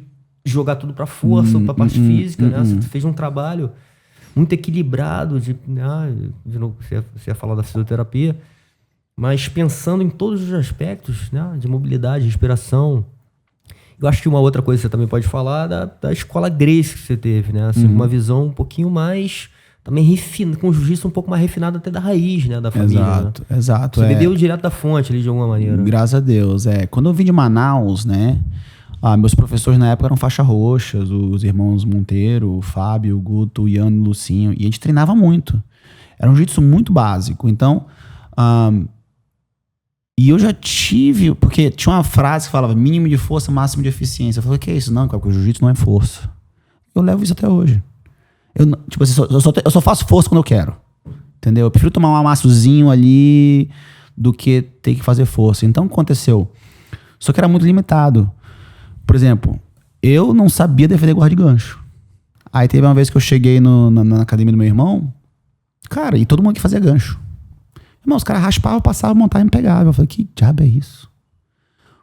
jogar tudo pra força, pra parte física. Né? Você fez um trabalho muito equilibrado. De novo, você ia falar da fisioterapia. Mas pensando em todos os aspectos, né, de mobilidade, respiração. Eu acho que uma outra coisa que você também pode falar da escola Gracie que você teve, né? Assim, uma visão um pouquinho mais, também refinada, com jiu-jitsu um pouco mais refinada até da raiz, né, da família. Exato, né? Exato. Você bebeu direto da fonte ali de alguma maneira. Graças a Deus, Quando eu vim de Manaus, né, meus professores na época eram faixa roxas, os irmãos Monteiro, o Fábio, o Guto, o Ian e o Lucinho, e a gente treinava muito. Era um jiu-jitsu muito básico. Então, e eu já tive, porque tinha uma frase que falava mínimo de força, máximo de eficiência. Eu falei, que é isso? Não, porque o jiu-jitsu não é força. Eu levo isso até hoje. Tipo assim, eu só faço força quando eu quero. Entendeu? Eu prefiro tomar um amassozinho ali do que ter que fazer força. Então, o que aconteceu? Só que era muito limitado. Por exemplo, eu não sabia defender guarda de gancho. Aí teve uma vez que eu cheguei na academia do meu irmão, cara, e todo mundo que fazia gancho. Irmão, os caras raspavam, passavam, montavam e me pegavam. Eu falei, que diabo é isso?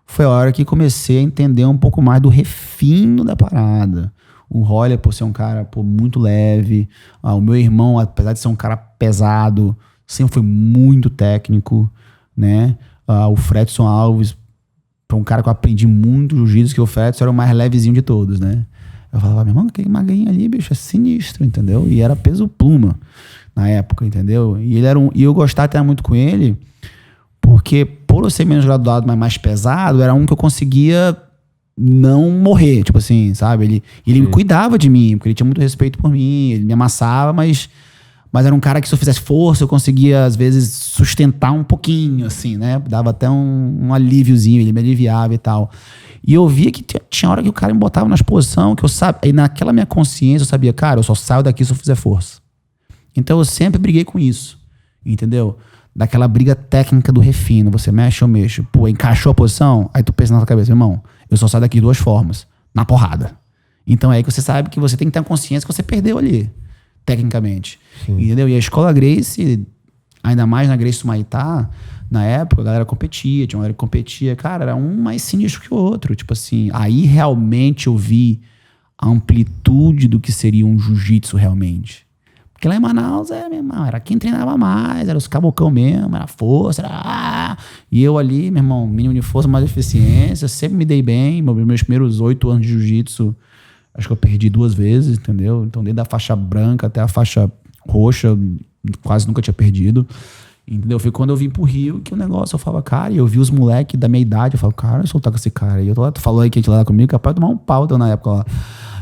Foi a hora que comecei a entender um pouco mais do refino da parada. O Roller, por ser um cara muito leve. O meu irmão, apesar de ser um cara pesado, sempre foi muito técnico, né? O Fredson Alves, um cara que eu aprendi muito jiu-jitsu, que o Fredson era o mais levezinho de todos, né? Eu falava, meu irmão, aquele magrinho ali, bicho, é sinistro, entendeu? E era peso pluma na época, entendeu? E e eu gostava até muito com ele, porque por eu ser menos graduado, mas mais pesado, era um que eu conseguia não morrer, tipo assim, sabe? Ele me cuidava de mim, porque ele tinha muito respeito por mim, ele me amassava, mas era um cara que se eu fizesse força, eu conseguia, às vezes, sustentar um pouquinho, assim, né? Dava até um alíviozinho, ele me aliviava e tal. E eu via que tinha hora que o cara me botava nas posições que eu sabia, e naquela minha consciência eu sabia, cara, eu só saio daqui se eu fizer força. Então eu sempre briguei com isso, entendeu? Daquela briga técnica do refino, você mexe ou mexo. Pô, encaixou a posição, aí tu pensa na tua cabeça, irmão, eu só saio daqui de 2 formas, na porrada. Então é aí que você sabe que você tem que ter a consciência que você perdeu ali. tecnicamente. Sim. Entendeu? E a escola Gracie, ainda mais na Gracie Humaitá, na época, a galera competia, tinha uma galera que competia. Cara, era um mais sinistro que o outro. Tipo assim, aí realmente eu vi a amplitude do que seria um jiu-jitsu realmente. Porque lá em Manaus, meu irmão, era quem treinava mais, era os cabocão mesmo, era força, era... E eu ali, meu irmão, mínimo de força, mais eficiência, sempre me dei bem. Meus primeiros 8 anos de jiu-jitsu, acho que eu perdi 2 vezes, entendeu? Então, desde a faixa branca até a faixa roxa, quase nunca tinha perdido. Entendeu? Foi quando eu vim pro Rio que o negócio, eu falava, cara, e eu vi os moleques da minha idade, eu falava, cara, eu soltar com esse cara. E eu tô lá, tu falou aí que a gente lá comigo, capaz de tomar um pau então, na época lá.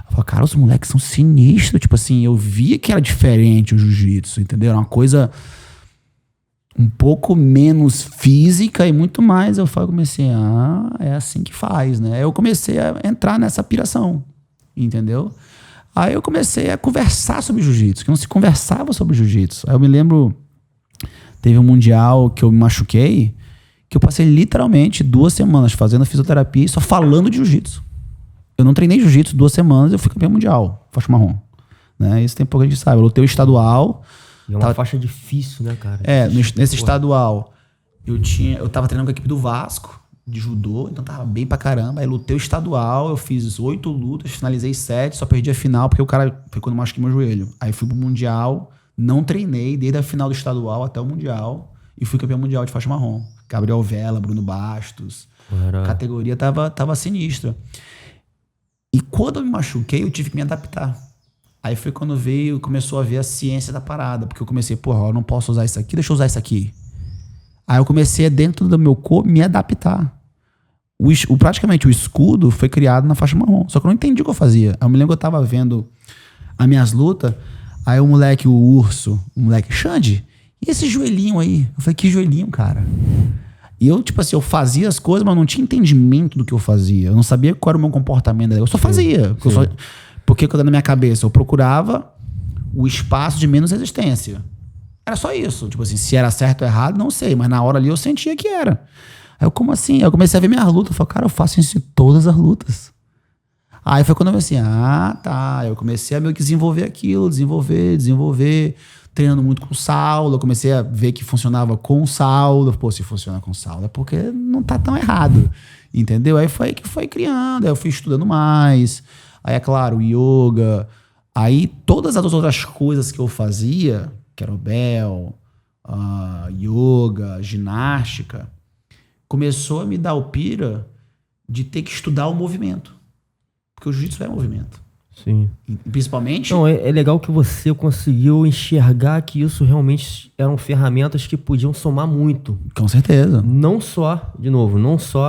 Eu falava, cara, os moleques são sinistros. Tipo assim, eu via que era diferente o jiu-jitsu, entendeu? Era uma coisa um pouco menos física e muito mais. Eu comecei, é assim que faz, né? Aí eu comecei a entrar nessa piração, entendeu? Aí eu comecei a conversar sobre jiu-jitsu, que não se conversava sobre jiu-jitsu. Aí eu me lembro, teve um mundial que eu me machuquei, que eu passei literalmente 2 semanas fazendo fisioterapia e só falando de jiu-jitsu. Eu não treinei jiu-jitsu 2 semanas, eu fui campeão mundial, faixa marrom. Né? Isso tem pouca gente sabe. Eu lutei o estadual. E é uma faixa difícil, né, cara? Nesse estadual, eu tava treinando com a equipe do Vasco, de judô, então tava bem pra caramba. Aí lutei o estadual, eu fiz 8 lutas, finalizei 7, só perdi a final, porque o cara foi quando eu machuquei meu joelho. Aí fui pro mundial, não treinei desde a final do estadual até o mundial, e fui campeão mundial de faixa marrom. Gabriel Vela, Bruno Bastos. A categoria tava sinistra. E quando eu me machuquei, eu tive que me adaptar. Aí foi quando começou a ver a ciência da parada. Porque eu comecei, eu não posso usar isso aqui, deixa eu usar isso aqui. Aí eu comecei, dentro do meu corpo, me adaptar. Praticamente o escudo foi criado na faixa marrom. Só que eu não entendi o que eu fazia. Aí eu me lembro que eu tava vendo as minhas lutas. Aí o moleque, Xande, e esse joelhinho aí? Eu falei, que joelhinho, cara? E eu, tipo assim, eu fazia as coisas, mas não tinha entendimento do que eu fazia. Eu não sabia qual era o meu comportamento. Eu só fazia. Porque na minha cabeça eu procurava o espaço de menos resistência. Era só isso. Tipo assim, se era certo ou errado, não sei. Mas na hora ali eu sentia que era. Aí eu, como assim? Aí eu comecei a ver minhas lutas. Eu falei, cara, eu faço isso em todas as lutas. Aí foi quando eu pensei, tá. Eu comecei a meio que desenvolver aquilo, desenvolver. Treinando muito com Saulo, eu comecei a ver que funcionava com Saulo. Pô, se funciona com Saulo é porque não tá tão errado, entendeu? Aí foi que foi criando, aí eu fui estudando mais. Aí, é claro, yoga. Aí todas as outras coisas que eu fazia, kettlebell, yoga, ginástica, começou a me dar o pira de ter que estudar o movimento. Porque o jiu-jitsu é movimento. Sim. Principalmente... Não, é legal que você conseguiu enxergar que isso realmente eram ferramentas que podiam somar muito. Com certeza. Não só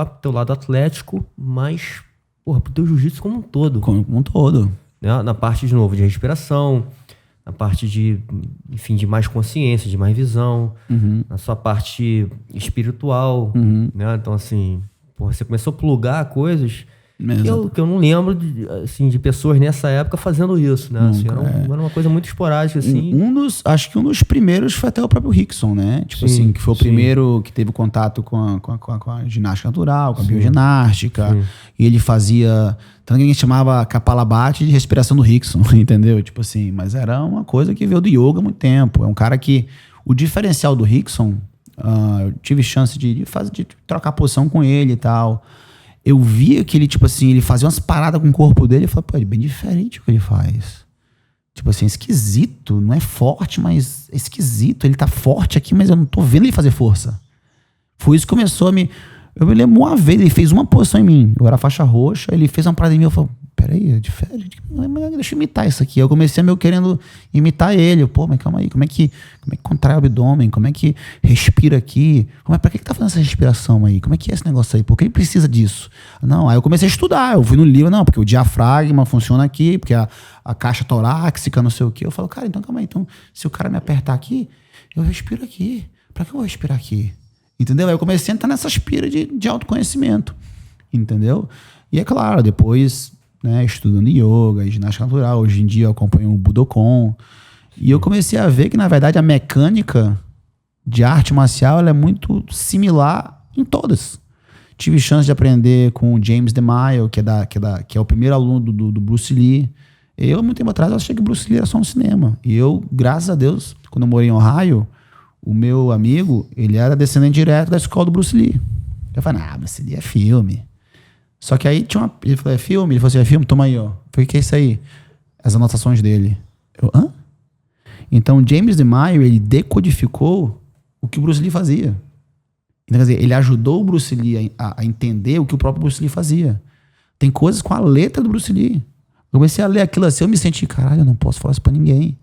pro teu lado atlético, mas, pro teu jiu-jitsu como um todo. Como um todo. Né? Na parte, de novo, de respiração, na parte de, enfim, de mais consciência, de mais visão, na sua parte espiritual, né? Então, assim, você começou a plugar coisas... Que eu não lembro de pessoas nessa época fazendo isso, né? Assim, era uma coisa muito esporádica, assim. Acho que um dos primeiros foi até o próprio Rickson, né? Tipo assim, que foi o primeiro que teve contato com a ginástica natural, com a bioginástica. Sim. E ele fazia... Tanto que a gente chamava Kapalabhati de respiração do Rickson, entendeu? Tipo assim, mas era uma coisa que veio do yoga há muito tempo. É um cara que... O diferencial do Rickson, eu tive chance de trocar posição com ele e tal... Eu via que ele, tipo assim, ele fazia umas paradas com o corpo dele. Eu falei, pô, é bem diferente o que ele faz. Tipo assim, esquisito. Não é forte, mas é esquisito. Ele tá forte aqui, mas eu não tô vendo ele fazer força. Foi isso que começou a me... Eu me lembro uma vez, ele fez uma posição em mim. Eu era faixa roxa, ele fez uma parada em mim. Eu falei, peraí, é diferente. Deixa eu imitar isso aqui. Eu comecei meio querendo imitar ele. Pô, mas calma aí, como é que contrai o abdômen? Como é que respira aqui? Pra que tá fazendo essa respiração aí? Como é que é esse negócio aí? Por que ele precisa disso? Não, aí eu comecei a estudar. Eu fui no livro, não, porque o diafragma funciona aqui, porque a caixa torácica, não sei o quê. Eu falo, cara, então calma aí. Então, se o cara me apertar aqui, eu respiro aqui. Pra que eu vou respirar aqui? Entendeu? Aí eu comecei a entrar nessa aspira de autoconhecimento. Entendeu? E é claro, depois... Né, estudando yoga e ginástica natural. Hoje em dia eu acompanho o Budokan. E eu comecei a ver que, na verdade, a mecânica de arte marcial ela é muito similar em todas. Tive chance de aprender com o James DeMille, que é o primeiro aluno do Bruce Lee. Eu, muito tempo atrás, eu achei que Bruce Lee era só um cinema. E eu, graças a Deus, quando eu morei em Ohio, o meu amigo, ele era descendente direto da escola do Bruce Lee. Eu falei, Bruce Lee é filme. Só que aí tinha ele falou, é filme? Ele falou assim, é filme? Toma aí, ó. Eu falei, o que é isso aí? As anotações dele. Eu, hã? Então, James DeMaio, ele decodificou o que o Bruce Lee fazia. Então, quer dizer, ele ajudou o Bruce Lee a entender o que o próprio Bruce Lee fazia. Tem coisas com a letra do Bruce Lee. Eu comecei a ler aquilo assim, eu me senti, caralho, eu não posso falar isso pra ninguém.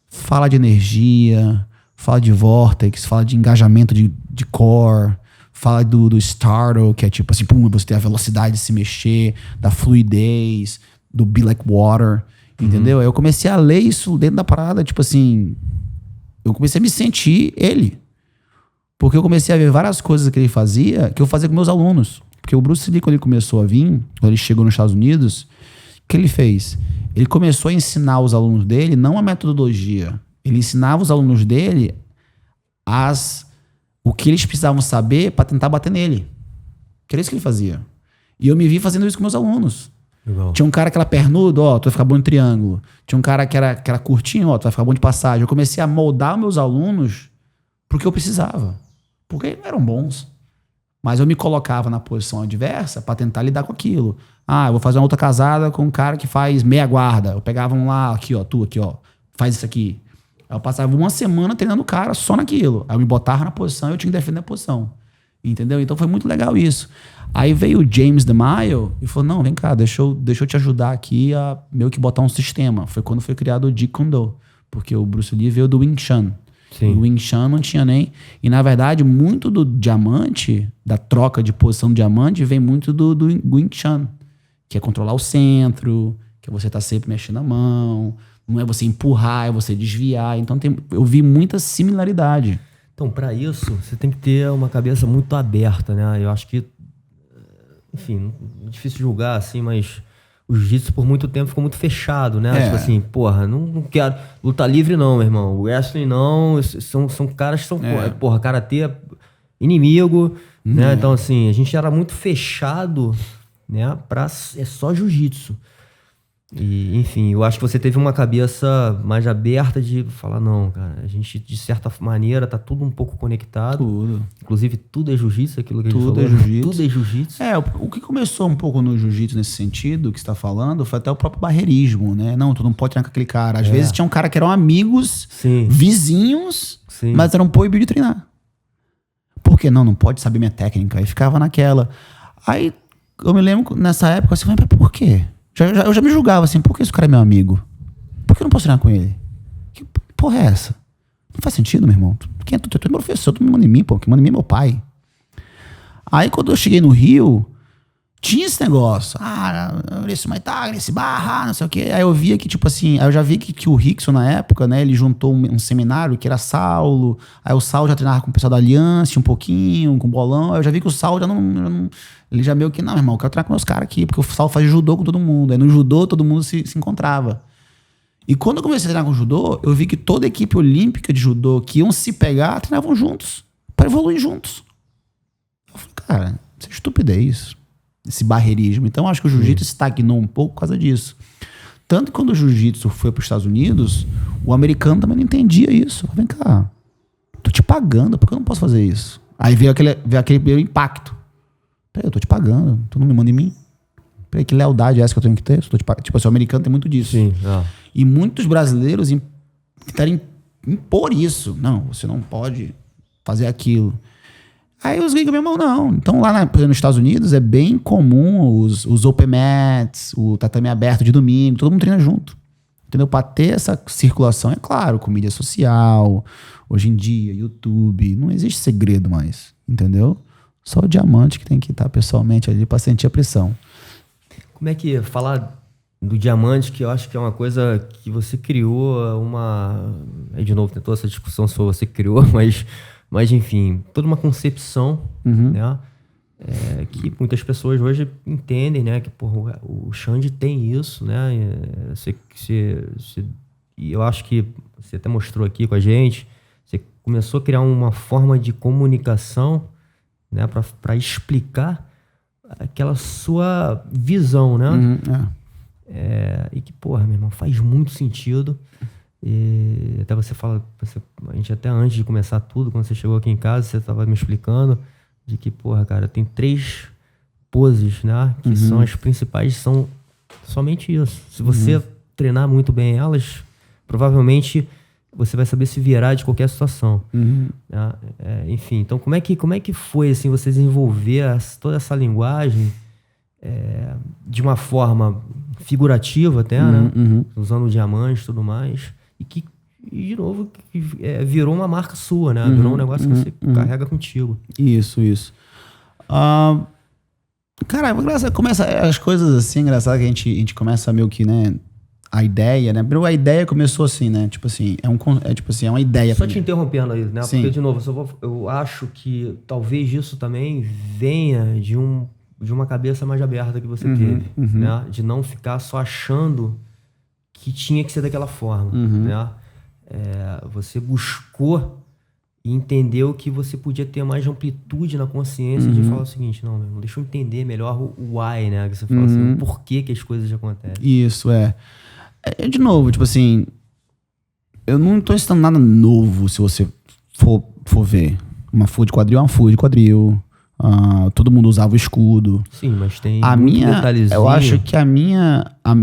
Fala de energia, fala de vortex, fala de engajamento de core, fala do startle, que é tipo assim, pum, você tem a velocidade de se mexer, da fluidez, do be like water, entendeu? Aí eu comecei a ler isso dentro da parada, tipo assim, eu comecei a me sentir ele. Porque eu comecei a ver várias coisas que ele fazia, que eu fazia com meus alunos. Porque o Bruce Lee, quando ele começou a vir, quando ele chegou nos Estados Unidos, o que ele fez? Ele começou a ensinar os alunos dele, não a metodologia. Ele ensinava os alunos dele o que eles precisavam saber para tentar bater nele. Que era isso que ele fazia. E eu me vi fazendo isso com meus alunos. Legal. Tinha um cara que era pernudo, ó, tu vai ficar bom em triângulo. Tinha um cara que era curtinho, ó, tu vai ficar bom de passagem. Eu comecei a moldar meus alunos pro que eu precisava. Porque eram bons. Mas eu me colocava na posição adversa para tentar lidar com aquilo. Eu vou fazer uma outra casada com um cara que faz meia guarda. Eu pegava um lá, aqui ó, tu aqui ó, faz isso aqui. Aí eu passava uma semana treinando o cara só naquilo. Aí eu me botava na posição e eu tinha que defender a posição. Entendeu? Então foi muito legal isso. Aí veio o James DeMaio e falou, não, vem cá, deixa eu te ajudar aqui a meio que botar um sistema. Foi quando foi criado o Jeet Kune Do. Porque o Bruce Lee veio do Wing Chun. Sim. O Wing Chun não tinha nem... E, na verdade, muito do diamante, da troca de posição do diamante, vem muito do Wing Chun. Que é controlar o centro, que é você estar sempre mexendo a mão, não é você empurrar, é você desviar. Então, eu vi muita similaridade. Então, para isso, você tem que ter uma cabeça muito aberta, né? Eu acho que... Enfim, é difícil julgar, assim, mas... O jiu-jitsu por muito tempo ficou muito fechado, né? Tipo assim, porra, não quero... Luta livre não, meu irmão. Wrestling não. São caras que são... Porra, karatê, inimigo, né? Então, assim, a gente era muito fechado, né? É só jiu-jitsu. E, enfim, eu acho que você teve uma cabeça mais aberta de falar, não, cara, a gente, de certa maneira, tá tudo um pouco conectado. Tudo. Inclusive, tudo é jiu-jitsu, aquilo que a gente falou. Tudo é jiu-jitsu. Tudo é jiu-jitsu. O que começou um pouco no jiu-jitsu nesse sentido, que você tá falando, foi até o próprio barreirismo, né? Não, tu não pode treinar com aquele cara. Às vezes tinha um cara que eram amigos, vizinhos, mas eram proibidos de treinar. Por quê? Não pode saber minha técnica. Aí ficava naquela. Aí, eu me lembro, nessa época, assim, mas por quê? Eu já me julgava assim, por que esse cara é meu amigo? Por que eu não posso treinar com ele? Que porra é essa? Não faz sentido, meu irmão. Quem é tu? Tu é meu professor, tu me manda em mim, pô. Quem manda em mim é meu pai. Aí quando eu cheguei no Rio, tinha esse negócio. Esse Maitag, esse barra, não sei o quê. Aí eu via que, tipo assim, aí eu já vi que o Rickson, na época, né, ele juntou um seminário que era Saulo. Aí o Saulo já treinava com o pessoal da Aliança um pouquinho, com o Bolão. Aí eu já vi que o Saulo já não ele já meio que, não, meu irmão, eu quero treinar com meus caras aqui, porque o Saulo faz judô com todo mundo. Aí no judô todo mundo se encontrava. E quando eu comecei a treinar com judô, eu vi que toda a equipe olímpica de judô que iam se pegar, treinavam juntos, para evoluir juntos. Eu falei, cara, isso é estupidez, esse barreirismo. Então, acho que o jiu-jitsu estagnou um pouco por causa disso. Tanto que quando o jiu-jitsu foi para os Estados Unidos, o americano também não entendia isso. Vem cá, tô te pagando, por que eu não posso fazer isso? Aí veio aquele primeiro impacto. Peraí, eu tô te pagando, tu não me manda em mim? Peraí, que lealdade é essa que eu tenho que ter? Tipo assim, o americano tem muito disso. Sim, E muitos brasileiros tentaram impor isso. Não, você não pode fazer aquilo. Aí os gringos, meu irmão, não. Então lá por exemplo, nos Estados Unidos é bem comum os open mats, o tatame aberto de domingo, todo mundo treina junto. Entendeu? Para ter essa circulação, é claro, com mídia social, hoje em dia, YouTube, não existe segredo mais, entendeu? Só o diamante que tem que estar pessoalmente ali para sentir a pressão. Como é que falar do diamante, que eu acho que é uma coisa que você criou aí de novo, tem toda essa discussão se foi você que criou, mas enfim, toda uma concepção, né? Que muitas pessoas hoje entendem, né? Que porra, o Xande tem isso, né? E eu acho que você até mostrou aqui com a gente, você começou a criar uma forma de comunicação, né? Para explicar aquela sua visão, né? E que, porra, meu irmão, faz muito sentido. E até você fala, a gente até antes de começar tudo, quando você chegou aqui em casa, você tava me explicando de que, porra, cara, tem 3 poses, né? Que são as principais, são somente isso. Se você treinar muito bem elas, provavelmente você vai saber se virar de qualquer situação. Né? Enfim, então como é que foi, assim, você desenvolver toda essa linguagem de uma forma figurativa até, né? Usando diamantes e tudo mais. E de novo, virou uma marca sua, né? Virou um negócio que você carrega contigo. Isso. Cara, começa as coisas assim, engraçado que a gente começa meio que, né? A ideia, né? A ideia começou assim, né? Tipo assim, é uma ideia. Só te interrompendo aí, né? Sim. Porque, de novo, eu acho que talvez isso também venha de uma cabeça mais aberta que você teve, né? De não ficar só achando que tinha que ser daquela forma, né? Você buscou e entendeu que você podia ter mais amplitude na consciência de falar o seguinte, não, meu irmão, deixa eu entender melhor o why, né? Que você fala assim, o porquê que as coisas acontecem. Isso, de novo, tipo assim, eu não tô ensinando nada novo se você for ver. Uma full de quadril é uma full de quadril. Todo mundo usava o escudo. Sim, mas tem detalhezinho. Eu acho que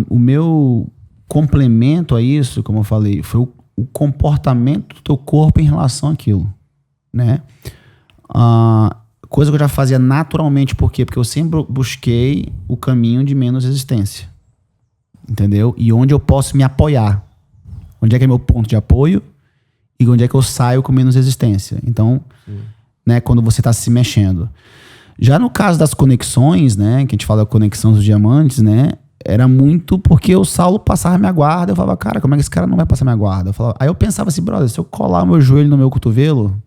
o meu complemento a isso, como eu falei, foi o comportamento do teu corpo em relação àquilo, né? Coisa que eu já fazia naturalmente, por quê? Porque eu sempre busquei o caminho de menos resistência, entendeu? E onde eu posso me apoiar, onde é que é meu ponto de apoio e onde é que eu saio com menos resistência. Então, né, quando você está se mexendo. Já no caso das conexões, né, que a gente fala da conexão dos diamantes, né, era muito porque o Saulo passava minha guarda. Eu falava, cara, como é que esse cara não vai passar minha guarda? Aí eu pensava assim, brother, se eu colar o meu joelho no meu cotovelo,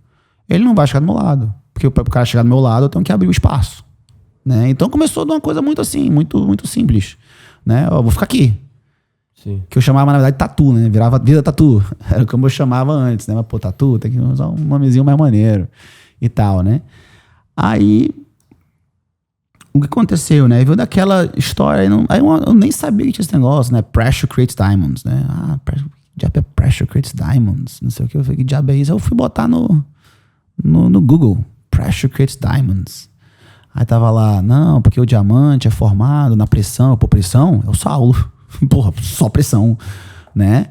ele não vai chegar do meu lado. Porque para o cara chegar do meu lado, eu tenho que abrir o espaço, né? Então começou de uma coisa muito assim, muito simples, né? Eu vou ficar aqui. Sim. Que eu chamava, na verdade, tatu, né? Vira tatu. Era como eu chamava antes, né? Mas, pô, tatu, tem que usar um nomezinho mais maneiro e tal, né? Aí, o que aconteceu, né? Veio daquela história, eu nem sabia que tinha esse negócio, né? Pressure creates diamonds, né? Diabo é pressure creates diamonds, não sei o que. Eu falei, que diabo é isso? Eu fui botar no Google, pressure creates diamonds. Aí tava lá, não, porque o diamante é formado na pressão. Pô, pressão é o Saulo. Porra, só pressão, né?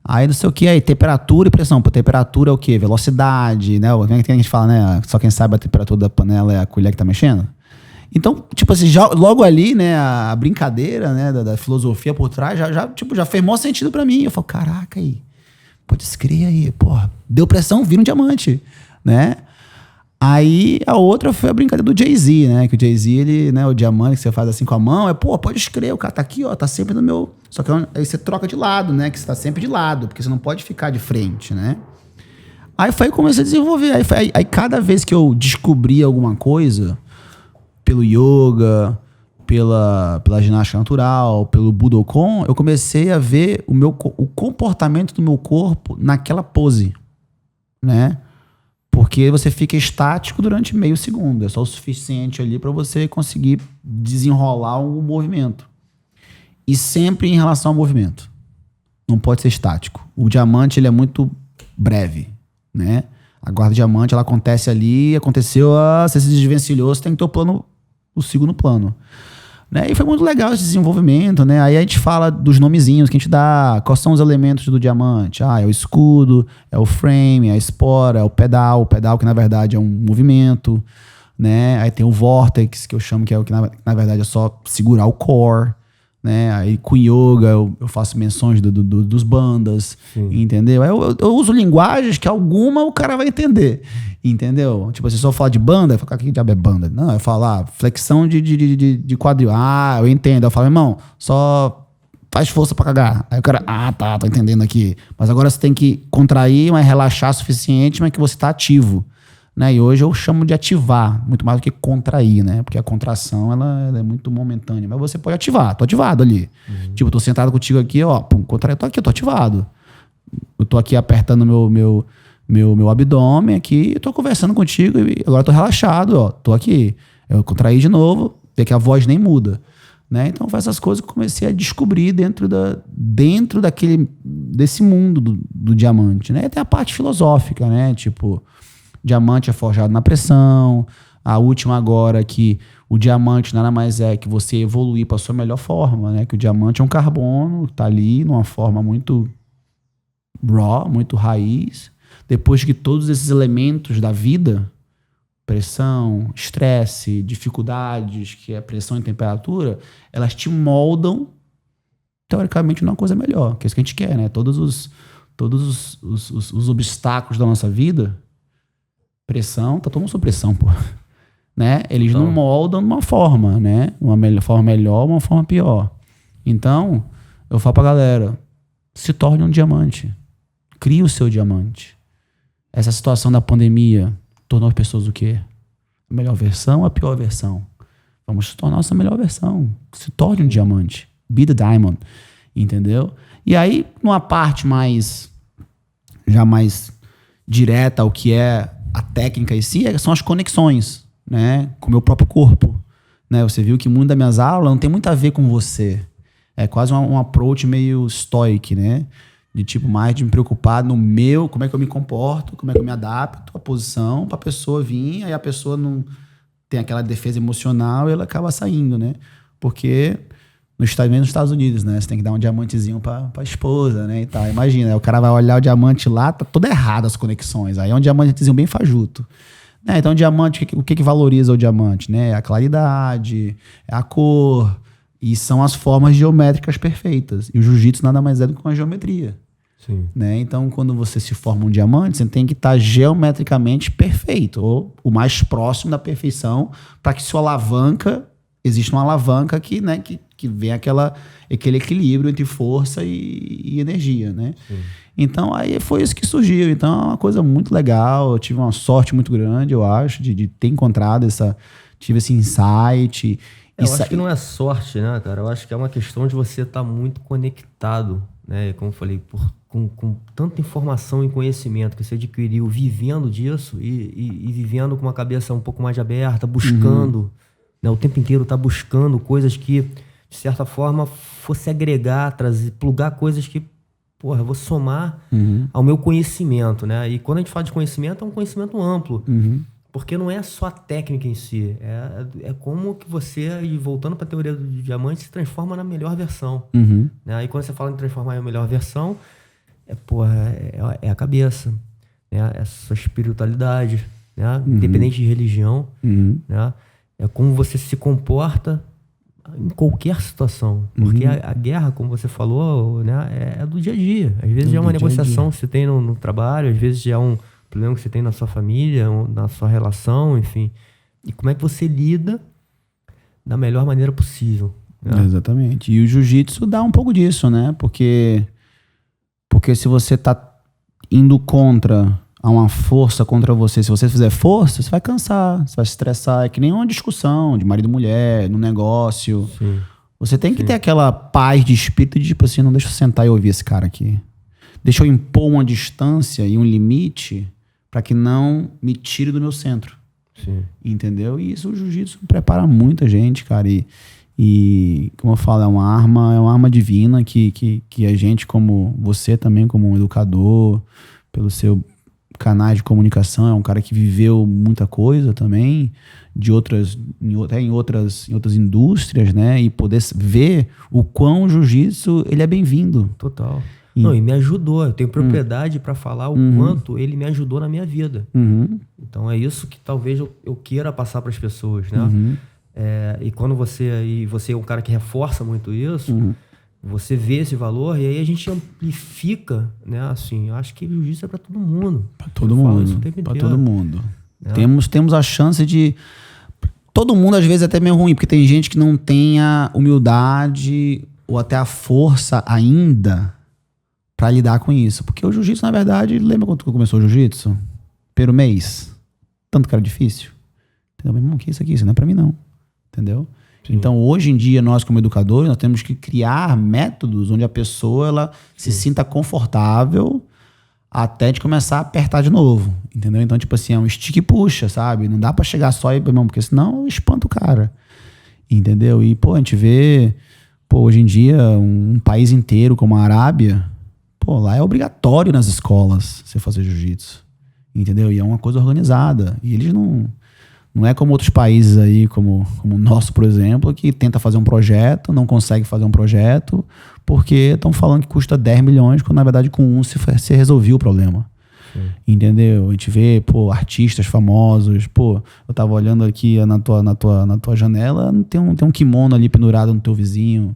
Aí não sei o que, aí temperatura e pressão. Pô, temperatura é o quê? Velocidade, né? Tem a gente fala, né? Só quem sabe a temperatura da panela é a colher que tá mexendo. Então, tipo assim, logo ali, né, a brincadeira, né, da filosofia por trás, já fez maior sentido pra mim. Eu falo, caraca, aí, pode escrever aí, porra, deu pressão, vira um diamante, né? Aí a outra foi a brincadeira do Jay-Z, né, que o Jay-Z, ele, né, o diamante que você faz assim com a mão, pode escrever, o cara tá aqui, ó, tá sempre no meu... Só que aí você troca de lado, né, que você tá sempre de lado, porque você não pode ficar de frente, né? Aí foi, comecei a desenvolver, aí cada vez que eu descobria alguma coisa... Pelo yoga, pela ginástica natural, pelo Budokan, eu comecei a ver o comportamento do meu corpo naquela pose, né? Porque você fica estático durante meio segundo. É só o suficiente ali para você conseguir desenrolar um movimento. E sempre em relação ao movimento. Não pode ser estático. O diamante, ele é muito breve, né? A guarda diamante, ela acontece ali, aconteceu, você se desvencilhou, você tem que ter o segundo plano, né? E foi muito legal esse desenvolvimento, né? Aí a gente fala dos nomezinhos que a gente dá, quais são os elementos do diamante. É o escudo, é o frame, é a espora, é o pedal que na verdade é um movimento, né? Aí tem o vortex, que eu chamo que é o que na verdade é só segurar o core, né? Aí com yoga eu faço menções dos bandas, entendeu? Aí eu uso linguagens que alguma o cara vai entender, entendeu? Tipo, se eu só falar de banda, eu falo, que diabo é banda? Não, eu falo, flexão de quadril. Eu entendo. Eu falo, irmão, só faz força pra cagar. Aí o cara, tô entendendo aqui. Mas agora você tem que contrair, mas relaxar o suficiente, mas que você tá ativo. Né? E hoje eu chamo de ativar, muito mais do que contrair, né? Porque a contração, ela é muito momentânea. Mas você pode ativar, tô ativado ali. Tipo, tô sentado contigo aqui, ó, contrair, tô aqui, tô ativado. Eu tô aqui apertando meu abdômen aqui, eu tô conversando contigo e agora tô relaxado, ó, tô aqui. Eu contraí de novo, vê que a voz nem muda, né? Então, foi essas coisas que eu comecei a descobrir dentro desse mundo do diamante, né? E tem a parte filosófica, né? Tipo, diamante é forjado na pressão. A última agora que o diamante nada mais é que você evoluir para sua melhor forma, né? Que o diamante é um carbono, tá ali numa forma muito raw, muito raiz. Depois que todos esses elementos da vida, pressão, estresse, dificuldades, que é pressão e temperatura, elas te moldam, teoricamente, numa coisa melhor, que é isso que a gente quer, né? Todos os obstáculos da nossa vida, pressão, tá todo mundo sob pressão, pô. Né? Eles não moldam de uma forma, né? Uma forma melhor, uma forma pior. Então, eu falo pra galera, se torne um diamante. Crie o seu diamante. Essa situação da pandemia tornou as pessoas o quê? A melhor versão ou a pior versão? Vamos se tornar a nossa melhor versão. Se torne um diamante. Be the diamond. Entendeu? E aí, numa parte mais direta ao que é a técnica em si, são as conexões, né? Com o meu próprio corpo. Né? Você viu que muito das minhas aulas não tem muito a ver com você. É quase um approach meio stoic, né? De tipo, mais de me preocupar no meu, como é que eu me comporto, como é que eu me adapto à posição pra pessoa vir, aí a pessoa não tem aquela defesa emocional e ela acaba saindo, né? Porque nos Estados Unidos, né? Você tem que dar um diamantezinho pra esposa, né? E tal. Imagina, o cara vai olhar o diamante lá, tá tudo errado as conexões. Aí é um diamantezinho bem fajuto. Né? Então, o diamante, o que valoriza o diamante? Né? É a claridade, é a cor, e são as formas geométricas perfeitas. E o jiu-jitsu nada mais é do que uma geometria. Sim. Né? Então, quando você se forma um diamante, você tem que estar geometricamente perfeito, ou o mais próximo da perfeição, para que sua alavanca, exista uma alavanca que vem aquele equilíbrio entre força e energia. Né? Então, aí foi isso que surgiu. Então, é uma coisa muito legal. Eu tive uma sorte muito grande, eu acho, de ter encontrado tive esse insight. Eu acho que não é sorte, né, cara? Eu acho que é uma questão de você estar muito conectado, né? Como eu falei, com tanta informação e conhecimento que você adquiriu vivendo disso e vivendo com uma cabeça um pouco mais aberta, buscando, né? O tempo inteiro tá buscando coisas que, de certa forma, fosse agregar, trazer, plugar coisas que, porra, eu vou somar ao meu conhecimento, né? E quando a gente fala de conhecimento, é um conhecimento amplo. Porque não é só a técnica em si, é como que você, e voltando para a teoria do diamante, se transforma na melhor versão. Né? Aí quando você fala em transformar em melhor versão, é a cabeça, né? É a sua espiritualidade, né? Independente de religião. Né? É como você se comporta em qualquer situação. Porque a guerra, como você falou, né? É do dia a dia. Às vezes é uma negociação que você tem no trabalho, às vezes é um problema que você tem na sua família, na sua relação, enfim. E como é que você lida da melhor maneira possível. Né? Exatamente. E o jiu-jitsu dá um pouco disso, né? Porque se você tá indo contra uma força contra você, se você fizer força, você vai cansar, você vai se estressar. É que nem uma discussão de marido e mulher, no negócio. Sim. Você tem que ter aquela paz de espírito de tipo assim, não deixa eu sentar e ouvir esse cara aqui. Deixa eu impor uma distância e um limite para que não me tire do meu centro. Sim. Entendeu? E isso o jiu-jitsu prepara muita gente, cara. E como eu falo, é uma arma divina que a gente, como você também, como um educador, pelo seu canal de comunicação, é um cara que viveu muita coisa também, em outras indústrias, né? E poder ver o quão o jiu-jitsu ele é bem-vindo. Total. Não, e me ajudou. Eu tenho propriedade para falar o quanto ele me ajudou na minha vida. Então é isso que talvez eu queira passar para as pessoas, né? E quando você é um cara que reforça muito isso, você vê esse valor e aí a gente amplifica, né? Assim, eu acho que o jiu-jitsu é para todo mundo. Para todo mundo. Para todo mundo. Temos a chance de... Todo mundo, às vezes, é até meio ruim, porque tem gente que não tem a humildade ou até a força ainda pra lidar com isso. Porque o jiu-jitsu, na verdade, lembra quando começou o jiu-jitsu? Primeiro mês. Tanto que era difícil. Entendeu? Meu irmão, que isso aqui? Isso não é pra mim, não. Entendeu? Sim. Então, hoje em dia, nós como educadores, nós temos que criar métodos onde a pessoa ela se sinta confortável até de começar a apertar de novo. Entendeu? Então, tipo assim, é um estica e puxa, sabe? Não dá pra chegar só e, irmão, porque senão espanta o cara. Entendeu? E, pô, a gente vê, pô, hoje em dia, um país inteiro como a Arábia, pô, lá é obrigatório nas escolas você fazer jiu-jitsu. Entendeu? E é uma coisa organizada. E eles não é como outros países aí, como o nosso, por exemplo, que tenta fazer um projeto, não consegue fazer um projeto, porque estão falando que custa 10 milhões, quando na verdade com um se resolvia o problema. Sim. Entendeu? A gente vê, pô, artistas famosos, pô, eu tava olhando aqui na tua janela, tem um kimono ali pendurado no teu vizinho,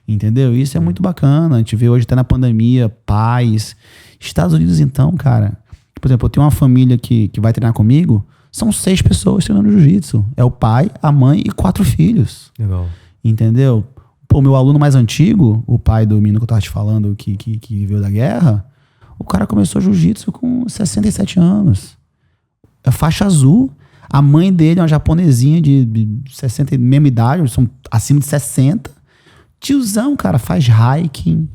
entendeu? Isso é muito bacana. A gente vê hoje até na pandemia, pais. Estados Unidos, então, cara, por exemplo, eu tenho uma família que vai treinar comigo, são 6 pessoas treinando jiu-jitsu. É o pai, a mãe e 4 filhos. Legal. Entendeu? Pô, meu aluno mais antigo, o pai do menino que eu tava te falando, que veio da guerra, o cara começou jiu-jitsu com 67 anos. É faixa azul. A mãe dele é uma japonesinha de 60, mesma idade, são acima de 60. Tiozão, cara, faz hiking.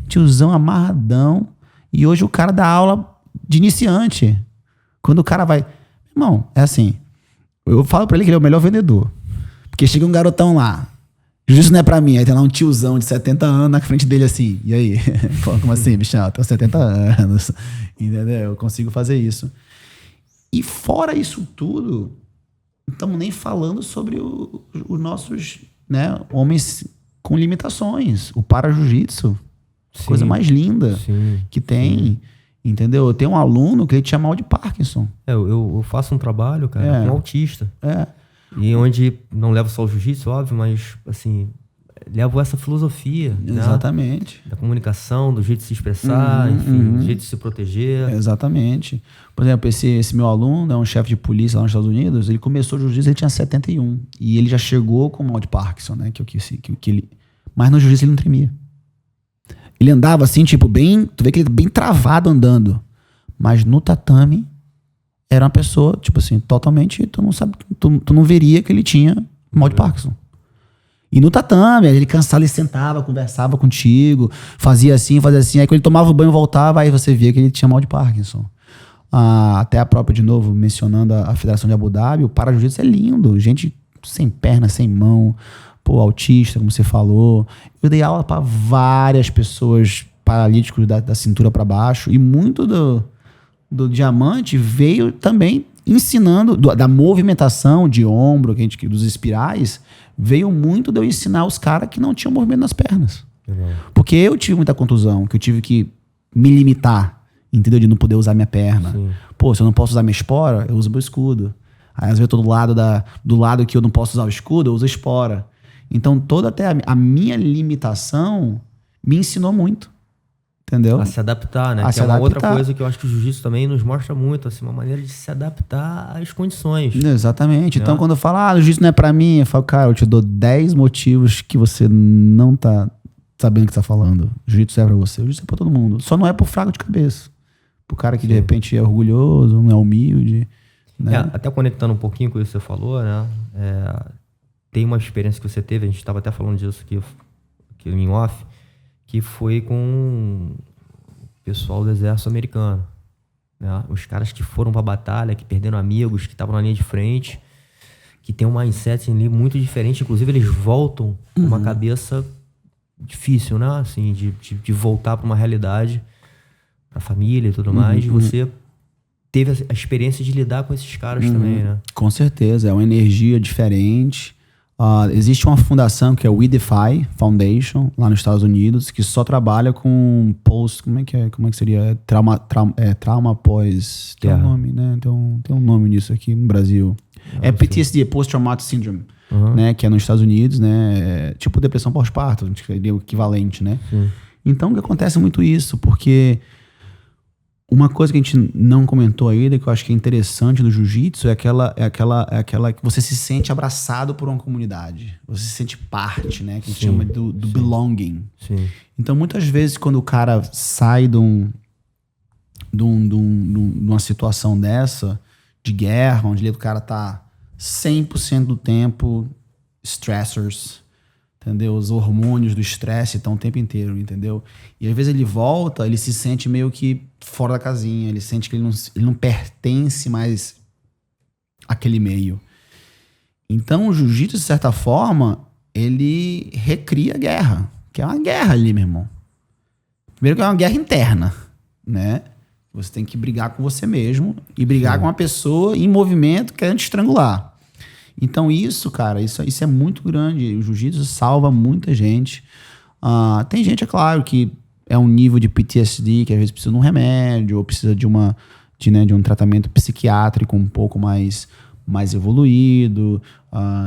Tiozão amarradão. E hoje o cara dá aula de iniciante. Quando o cara vai... Irmão, é assim. Eu falo pra ele que ele é o melhor vendedor. Porque chega um garotão lá. Jiu-jitsu não é pra mim. Aí tem lá um tiozão de 70 anos na frente dele assim. E aí? Pô, como assim, bichão? Eu tenho 70 anos. Entendeu? Eu consigo fazer isso. E fora isso tudo, não estamos nem falando sobre os nossos, né, homens com limitações. O para-jiu-jitsu. Coisa mais linda que tem. Sim. Entendeu? Eu tenho um aluno que ele tinha mal de Parkinson. Eu faço um trabalho, cara, com um autista. E onde não levo só o jiu-jitsu, óbvio, mas, assim, levo essa filosofia. Exatamente. Né? Da comunicação, do jeito de se expressar, enfim, do jeito de se proteger. Exatamente. Por exemplo, esse meu aluno é um chefe de polícia lá nos Estados Unidos. Ele começou o jiu-jitsu, ele tinha 71. E ele já chegou com mal de Parkinson, né? Mas no jiu-jitsu ele não tremia. Ele andava assim, tipo, bem... Tu vê que ele bem travado andando. Mas no tatame, era uma pessoa, tipo assim, totalmente... Tu não sabe... Tu não veria que ele tinha mal de Parkinson. E no tatame, ele cansado, ele sentava, conversava contigo, fazia assim. Aí quando ele tomava o banho, voltava, aí você via que ele tinha mal de Parkinson. Até a própria, de novo, mencionando a Federação de Abu Dhabi, o para-jiu-jitsu é lindo. Gente sem perna, sem mão... Pô, autista, como você falou. Eu dei aula para várias pessoas paralíticos da cintura para baixo. E muito do diamante veio também ensinando, da movimentação de ombro, dos espirais, veio muito de eu ensinar os caras que não tinham movimento nas pernas. Porque eu tive muita contusão, que eu tive que me limitar, entendeu? De não poder usar minha perna. Sim. Pô, se eu não posso usar minha espora, eu uso meu escudo. Aí às vezes eu tô do lado que eu não posso usar o escudo, eu uso a espora. Então, toda até a minha limitação me ensinou muito. Entendeu? A se adaptar, né? Que é uma outra coisa que eu acho que o jiu-jitsu também nos mostra muito, assim, uma maneira de se adaptar às condições. Exatamente. Então, quando eu falo, o jiu-jitsu não é pra mim, eu falo, cara, eu te dou 10 motivos que você não tá sabendo o que tá falando. O jiu-jitsu é pra você, o jiu-jitsu é pra todo mundo. Só não é pro fraco de cabeça. Pro cara que, de repente, é orgulhoso, não é humilde. Né? Até conectando um pouquinho com isso que você falou, né? Tem uma experiência que você teve, a gente estava até falando disso aqui em off, que foi com o pessoal do exército americano. Né? Os caras que foram para a batalha, que perderam amigos, que estavam na linha de frente, que tem um mindset ali muito diferente. Inclusive, eles voltam com uma cabeça difícil, né? Assim, de voltar para uma realidade, para a família e tudo mais. E você teve a experiência de lidar com esses caras também, né? Com certeza, é uma energia diferente. Existe uma fundação que é o We Defy Foundation, lá nos Estados Unidos, que só trabalha com como é que seria? Trauma pós... Tem um nome, né? Tem um nome nisso aqui no Brasil. PTSD, Post-Traumatic Syndrome, né? Que é nos Estados Unidos, né? Tipo depressão pós-parto, seria o equivalente, né? Sim. Então, o que acontece muito isso, porque... Uma coisa que a gente não comentou ainda, que eu acho que é interessante do jiu-jitsu, é aquela que você se sente abraçado por uma comunidade. Você se sente parte, né? Que a gente chama do belonging. Sim. Então, muitas vezes, quando o cara sai de uma situação dessa, de guerra, onde o cara tá 100% do tempo stressors, entendeu? Os hormônios do estresse estão o tempo inteiro, entendeu? E às vezes ele volta, ele se sente meio que fora da casinha, ele sente que ele não pertence mais àquele meio. Então, o jiu-jitsu, de certa forma, ele recria a guerra, que é uma guerra ali, meu irmão. Primeiro que é uma guerra interna, né? Você tem que brigar com você mesmo e brigar com uma pessoa em movimento querendo te estrangular. Então isso, cara, isso é muito grande. O jiu-jitsu salva muita gente. Tem gente, é claro, que é um nível de PTSD que às vezes precisa de um remédio ou precisa de um tratamento psiquiátrico um pouco mais evoluído.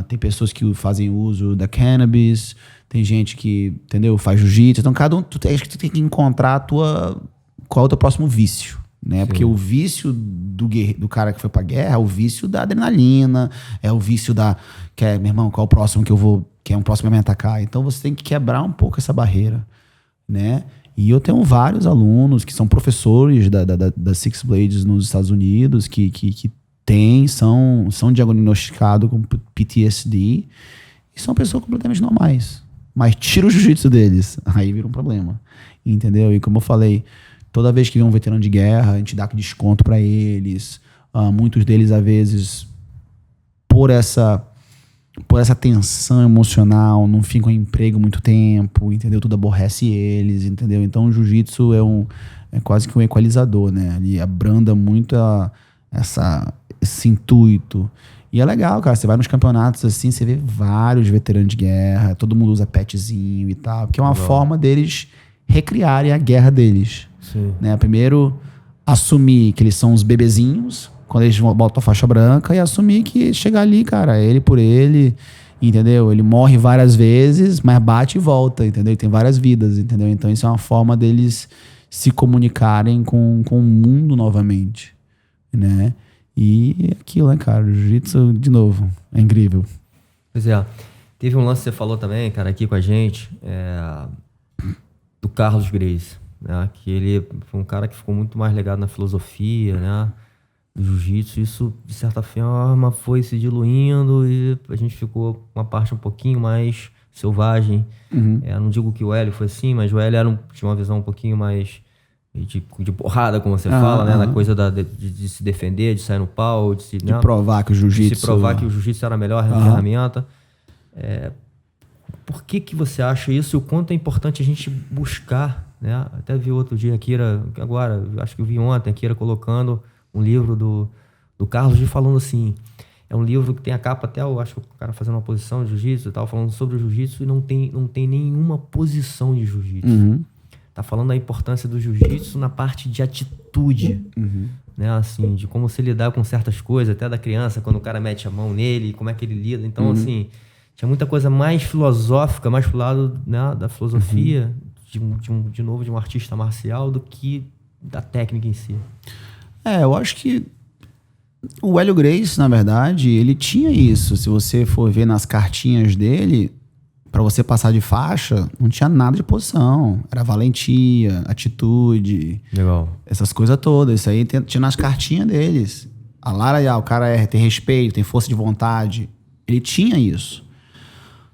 Tem pessoas que fazem uso da cannabis. Tem gente que, entendeu, faz jiu-jitsu. Então cada um, tu tem que encontrar qual é o teu próximo vício, né? Sim. Porque o vício do cara que foi pra guerra é o vício da adrenalina, é o vício meu irmão, qual é o próximo que é um próximo a me atacar? Então você tem que quebrar um pouco essa barreira, né? E eu tenho vários alunos que são professores da Six Blades nos Estados Unidos, que são diagnosticados com PTSD e são pessoas completamente normais. Mas tira o jiu-jitsu deles, aí vira um problema, entendeu? E como eu falei, toda vez que vem um veterano de guerra, a gente dá desconto para eles. Muitos deles, às vezes, por essa tensão emocional, não ficam em emprego muito tempo, entendeu? Tudo aborrece eles, entendeu? Então, o jiu-jitsu é quase que um equalizador, né? Ele abranda muito esse intuito. E é legal, cara. Você vai nos campeonatos assim, você vê vários veteranos de guerra, todo mundo usa petzinho e tal, porque é uma forma deles recriarem a guerra deles. Sim. Né? Primeiro, assumir que eles são os bebezinhos, quando eles botam a faixa branca, e assumir que chegar ali, cara, ele por ele, entendeu? Ele morre várias vezes, mas bate e volta, entendeu? E tem várias vidas, entendeu? Então isso é uma forma deles se comunicarem com o mundo novamente, né? E aquilo, né, cara? O jiu-jitsu, de novo, é incrível. Pois é. Teve um lance que você falou também, cara, aqui com a gente, do Carlos Gracie, né? Que ele foi um cara que ficou muito mais ligado na filosofia, né? Do jiu-jitsu. Isso, de certa forma, foi se diluindo e a gente ficou com uma parte um pouquinho mais selvagem. Uhum. Não digo que o Hélio foi assim, mas o Hélio tinha uma visão um pouquinho mais de porrada, como você fala, né? Na coisa de se defender, de sair no pau, de provar que o jiu-jitsu... De se provar que o jiu-jitsu era a melhor ferramenta. Por que você acha isso e o quanto é importante a gente buscar, né? Até vi outro dia a Kira, agora, acho que eu vi ontem, a Kira colocando um livro do Carlos falando assim, é um livro que tem a capa até, eu acho que o cara fazendo uma posição de jiu-jitsu e tal, falando sobre o jiu-jitsu e não tem nenhuma posição de jiu-jitsu. Uhum. Tá falando da importância do jiu-jitsu na parte de atitude, né? Assim, de como se lidar com certas coisas, até da criança, quando o cara mete a mão nele, como é que ele lida. Então, assim, tinha muita coisa mais filosófica, mais pro lado, né, da filosofia, de novo, de um artista marcial, do que da técnica em si. Eu acho que o Hélio Gracie, na verdade, ele tinha isso. Se você for ver nas cartinhas dele, para você passar de faixa, não tinha nada de posição. Era valentia, atitude. Legal. Essas coisas todas. Isso aí tinha nas cartinhas deles. A Lara, o cara tem respeito, tem força de vontade. Ele tinha isso.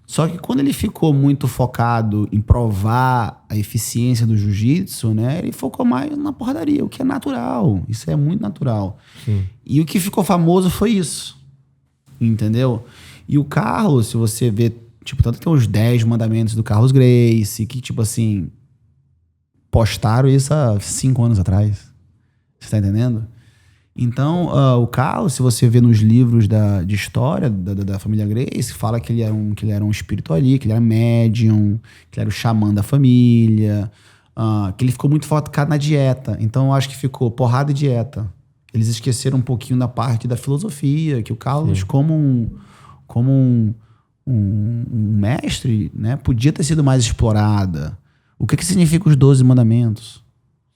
Só que quando ele ficou muito focado em provar a eficiência do jiu-jitsu, né? Ele focou mais na porradaria, o que é natural. Isso é muito natural. Sim. E o que ficou famoso foi isso. Entendeu? E o Carlos, se você vê, tipo, tanto que tem os 10 mandamentos do Carlos Gracie, que, tipo assim, postaram isso há 5 anos atrás. Você tá entendendo? Então, o Carlos, se você vê nos livros de história da família Gracie, fala que ele era um espírito ali, que ele era médium, que ele era o xamã da família, que ele ficou muito focado na dieta. Então, eu acho que ficou porrada e dieta. Eles esqueceram um pouquinho da parte da filosofia, que o Carlos, Sim. como um mestre, né, podia ter sido mais explorada. O que significa os 12 mandamentos?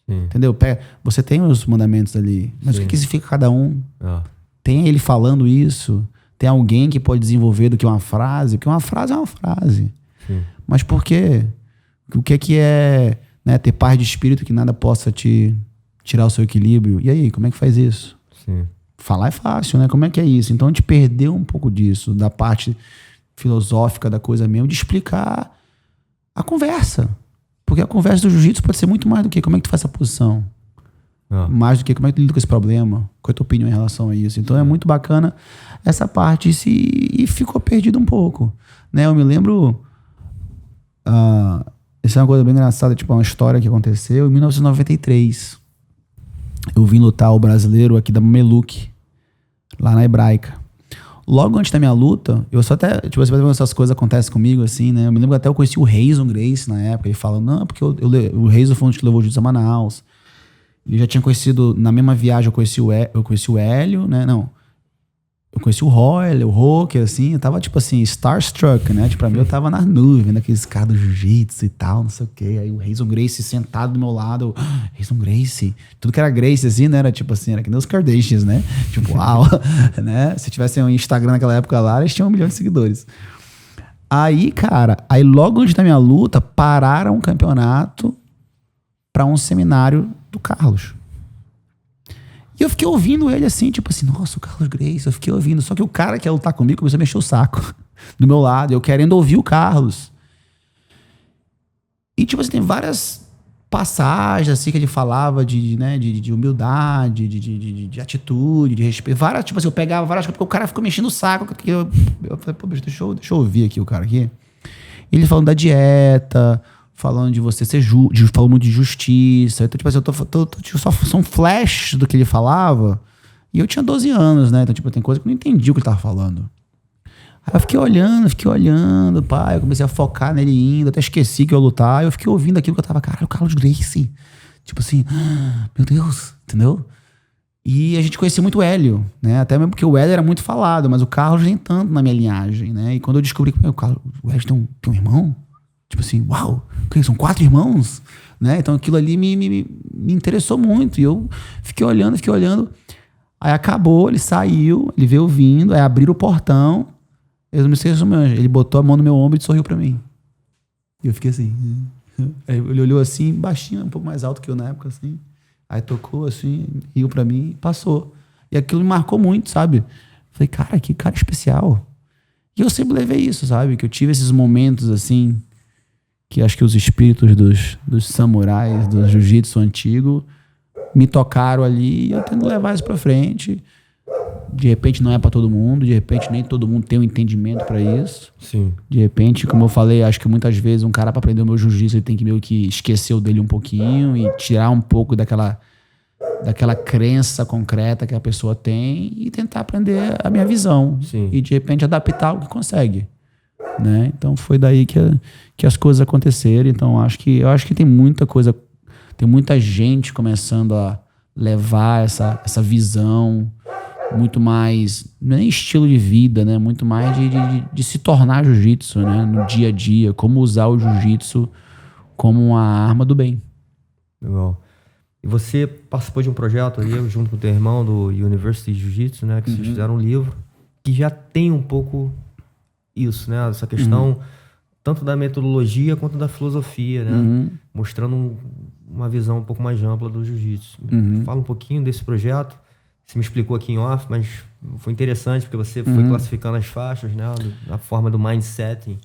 Sim. Entendeu? Você tem os mandamentos ali, mas Sim. o que significa cada um? Tem ele falando isso? Tem alguém que pode desenvolver do que uma frase? Porque uma frase é uma frase. Sim. Mas por quê? O que é, né, ter paz de espírito que nada possa te tirar o seu equilíbrio? E aí, como é que faz isso? Sim. Falar é fácil, né? Como é que é isso? Então a gente perdeu um pouco disso, da parte filosófica da coisa mesmo, de explicar a conversa. Porque a conversa do jiu-jitsu pode ser muito mais do que como é que tu faz essa posição. Mais do que como é que tu lida com esse problema, qual é a tua opinião em relação a isso. Então é muito bacana essa parte e ficou perdido um pouco, né? Eu me lembro, isso é uma coisa bem engraçada, tipo uma história que aconteceu em 1993. Eu vim lutar o brasileiro aqui da Mameluque, lá na Hebraica. Logo antes da minha luta, eu só até, tipo, você vai ver essas coisas acontecem comigo, assim, né? Eu me lembro que até eu conheci o Reison Gracie na época. Ele fala, não, porque o Reison foi um que levou o jiu-jitsu a Manaus. Ele já tinha conhecido, na mesma viagem, eu conheci o Hélio, né? Não. Eu conheci o Roy, o Roker, assim. Eu tava, tipo assim, starstruck, né? Tipo, pra mim, eu tava nas nuvens, naqueles caras do jiu-jitsu e tal, não sei o quê. Aí o Reison Gracie sentado do meu lado. Reison Gracie. Tudo que era Gracie, assim, né? Era tipo assim, era que nem os Kardashians, né? Tipo, uau. Né? Se tivesse um Instagram naquela época lá, eles tinham 1 milhão de seguidores. Aí, cara, logo antes da minha luta, pararam o campeonato pra um seminário do Carlos. E eu fiquei ouvindo ele assim, tipo assim, nossa, o Carlos Gracie, eu fiquei ouvindo. Só que o cara que ia lutar comigo começou a mexer o saco do meu lado, eu querendo ouvir o Carlos. E tipo assim, tem várias passagens assim que ele falava de humildade, de atitude, de respeito. Várias, tipo assim, eu pegava várias coisas, porque o cara ficou mexendo o saco. Eu falei, pô, bicho, deixa eu ouvir aqui o cara aqui. Ele falando da dieta, falando de você ser falando muito de justiça. Então, tipo assim, só um flash do que ele falava. E eu tinha 12 anos, né? Então, tipo, tem coisa que eu não entendi o que ele tava falando. Aí eu fiquei olhando, pai. Eu comecei a focar nele indo, até esqueci que eu ia lutar. Eu fiquei ouvindo aquilo que eu tava, caralho, o Carlos Gracie. Tipo assim, meu Deus, entendeu? E a gente conhecia muito o Hélio, né? Até mesmo porque o Hélio era muito falado, mas o Carlos nem tanto na minha linhagem, né? E quando eu descobri que o Hélio tem um irmão, tipo assim, uau, são 4 irmãos, né? Então aquilo ali me interessou muito. E eu fiquei olhando. Aí acabou, ele saiu, ele veio vindo, aí abriram o portão. Eu não me esqueço, ele botou a mão no meu ombro e sorriu pra mim. E eu fiquei assim. Aí ele olhou assim, baixinho, um pouco mais alto que eu na época, assim. Aí tocou assim, riu pra mim e passou. E aquilo me marcou muito, sabe? Falei, cara, que cara especial. E eu sempre levei isso, sabe? Que eu tive esses momentos assim, que acho que os espíritos dos samurais, do jiu-jitsu antigo, me tocaram ali e eu tento levar isso pra frente. De repente não é pra todo mundo, de repente nem todo mundo tem um entendimento pra isso. Sim. De repente, como eu falei, acho que muitas vezes um cara pra aprender o meu jiu-jitsu, ele tem que meio que esquecer o dele um pouquinho e tirar um pouco daquela crença concreta que a pessoa tem e tentar aprender a minha visão. Sim. E de repente adaptar o que consegue, né? Então foi daí que as coisas aconteceram. Então eu acho que tem muita coisa, tem muita gente começando a levar essa visão muito mais, não é nem estilo de vida, né? Muito mais de se tornar jiu-jitsu, né? No dia a dia, como usar o jiu-jitsu como uma arma do bem. Legal. E você participou de um projeto aí, junto com o teu irmão, do University Jiu-Jitsu, né? Que vocês fizeram um livro que já tem um pouco isso, né? Essa questão tanto da metodologia quanto da filosofia, né? Mostrando uma visão um pouco mais ampla do jiu-jitsu. Fala um pouquinho desse projeto. Você me explicou aqui em off, mas foi interessante porque você foi classificando as faixas, né? A forma do mindset.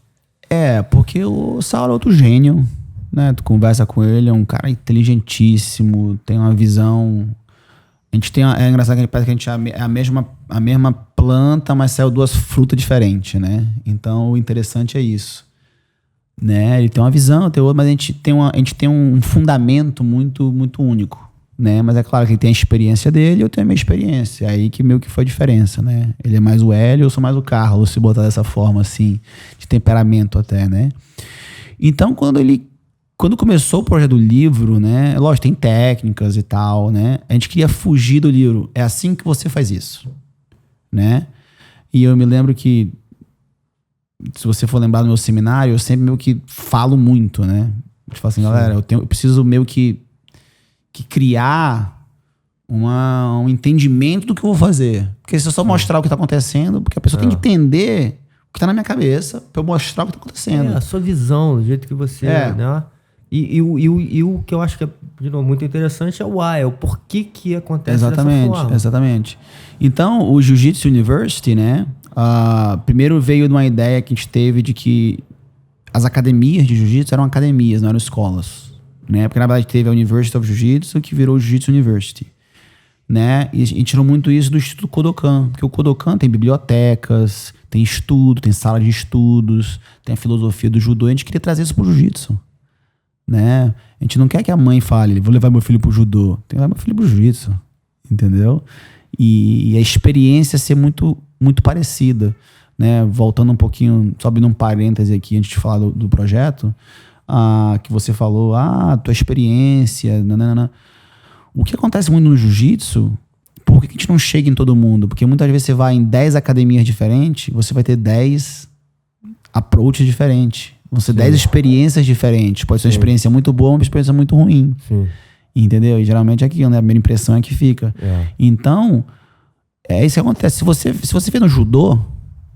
Porque o Saulo é outro gênio, né? Tu conversa com ele, é um cara inteligentíssimo, tem uma visão. A gente tem. É engraçado que parece que a gente é a mesma planta, mas saiu 2 frutas diferentes, né? Então o interessante é isso. Né? Ele tem uma visão, tem outra, mas a gente tem um fundamento muito, muito único. Né? Mas é claro que ele tem a experiência dele, eu tenho a minha experiência. Aí que meio que foi a diferença, né? Ele é mais o Hélio, eu sou mais o Carlos, se botar dessa forma, assim, de temperamento até, né? Então, quando começou o projeto do livro, né? Lógico, tem técnicas e tal, né? A gente queria fugir do livro. É assim que você faz isso, né? E eu me lembro que, se você for lembrar do meu seminário, eu sempre meio que falo muito, né? Eu falo assim, galera, eu preciso meio que criar um entendimento do que eu vou fazer. Porque se eu só mostrar o que está acontecendo, porque a pessoa tem que entender o que está na minha cabeça para eu mostrar o que está acontecendo. A sua visão, do jeito que você... né? E o que eu acho que é, de novo, muito interessante é o why, é o porquê que acontece dessa forma. Exatamente. Então, o Jiu-Jitsu University, né? Primeiro veio de uma ideia que a gente teve de que as academias de Jiu-Jitsu eram academias, não eram escolas. né? Porque na verdade teve a University of Jiu-Jitsu, que virou Jiu-Jitsu University, né? E a gente tirou muito isso do Instituto Kodokan, porque o Kodokan tem bibliotecas, tem estudo, tem sala de estudos, tem a filosofia do judô. A gente queria trazer isso pro jiu-jitsu, né? A gente não quer que a mãe fale, vou levar meu filho pro judô. Tem que levar meu filho pro jiu-jitsu, entendeu? E a experiência ser muito, muito parecida, né? Voltando um pouquinho, só abrindo um parêntese aqui antes de falar do projeto, que você falou, tua experiência, nanana. O que acontece muito no jiu-jitsu, por que a gente não chega em todo mundo? Porque muitas vezes você vai em 10 academias diferentes, você vai ter 10 approaches diferentes. Vão ser 10 experiências diferentes. Pode ser uma experiência muito boa, uma experiência muito ruim. Sim. Entendeu? E geralmente é aquilo, né? A primeira impressão é que fica. Então, é isso que acontece. Se você vê no judô,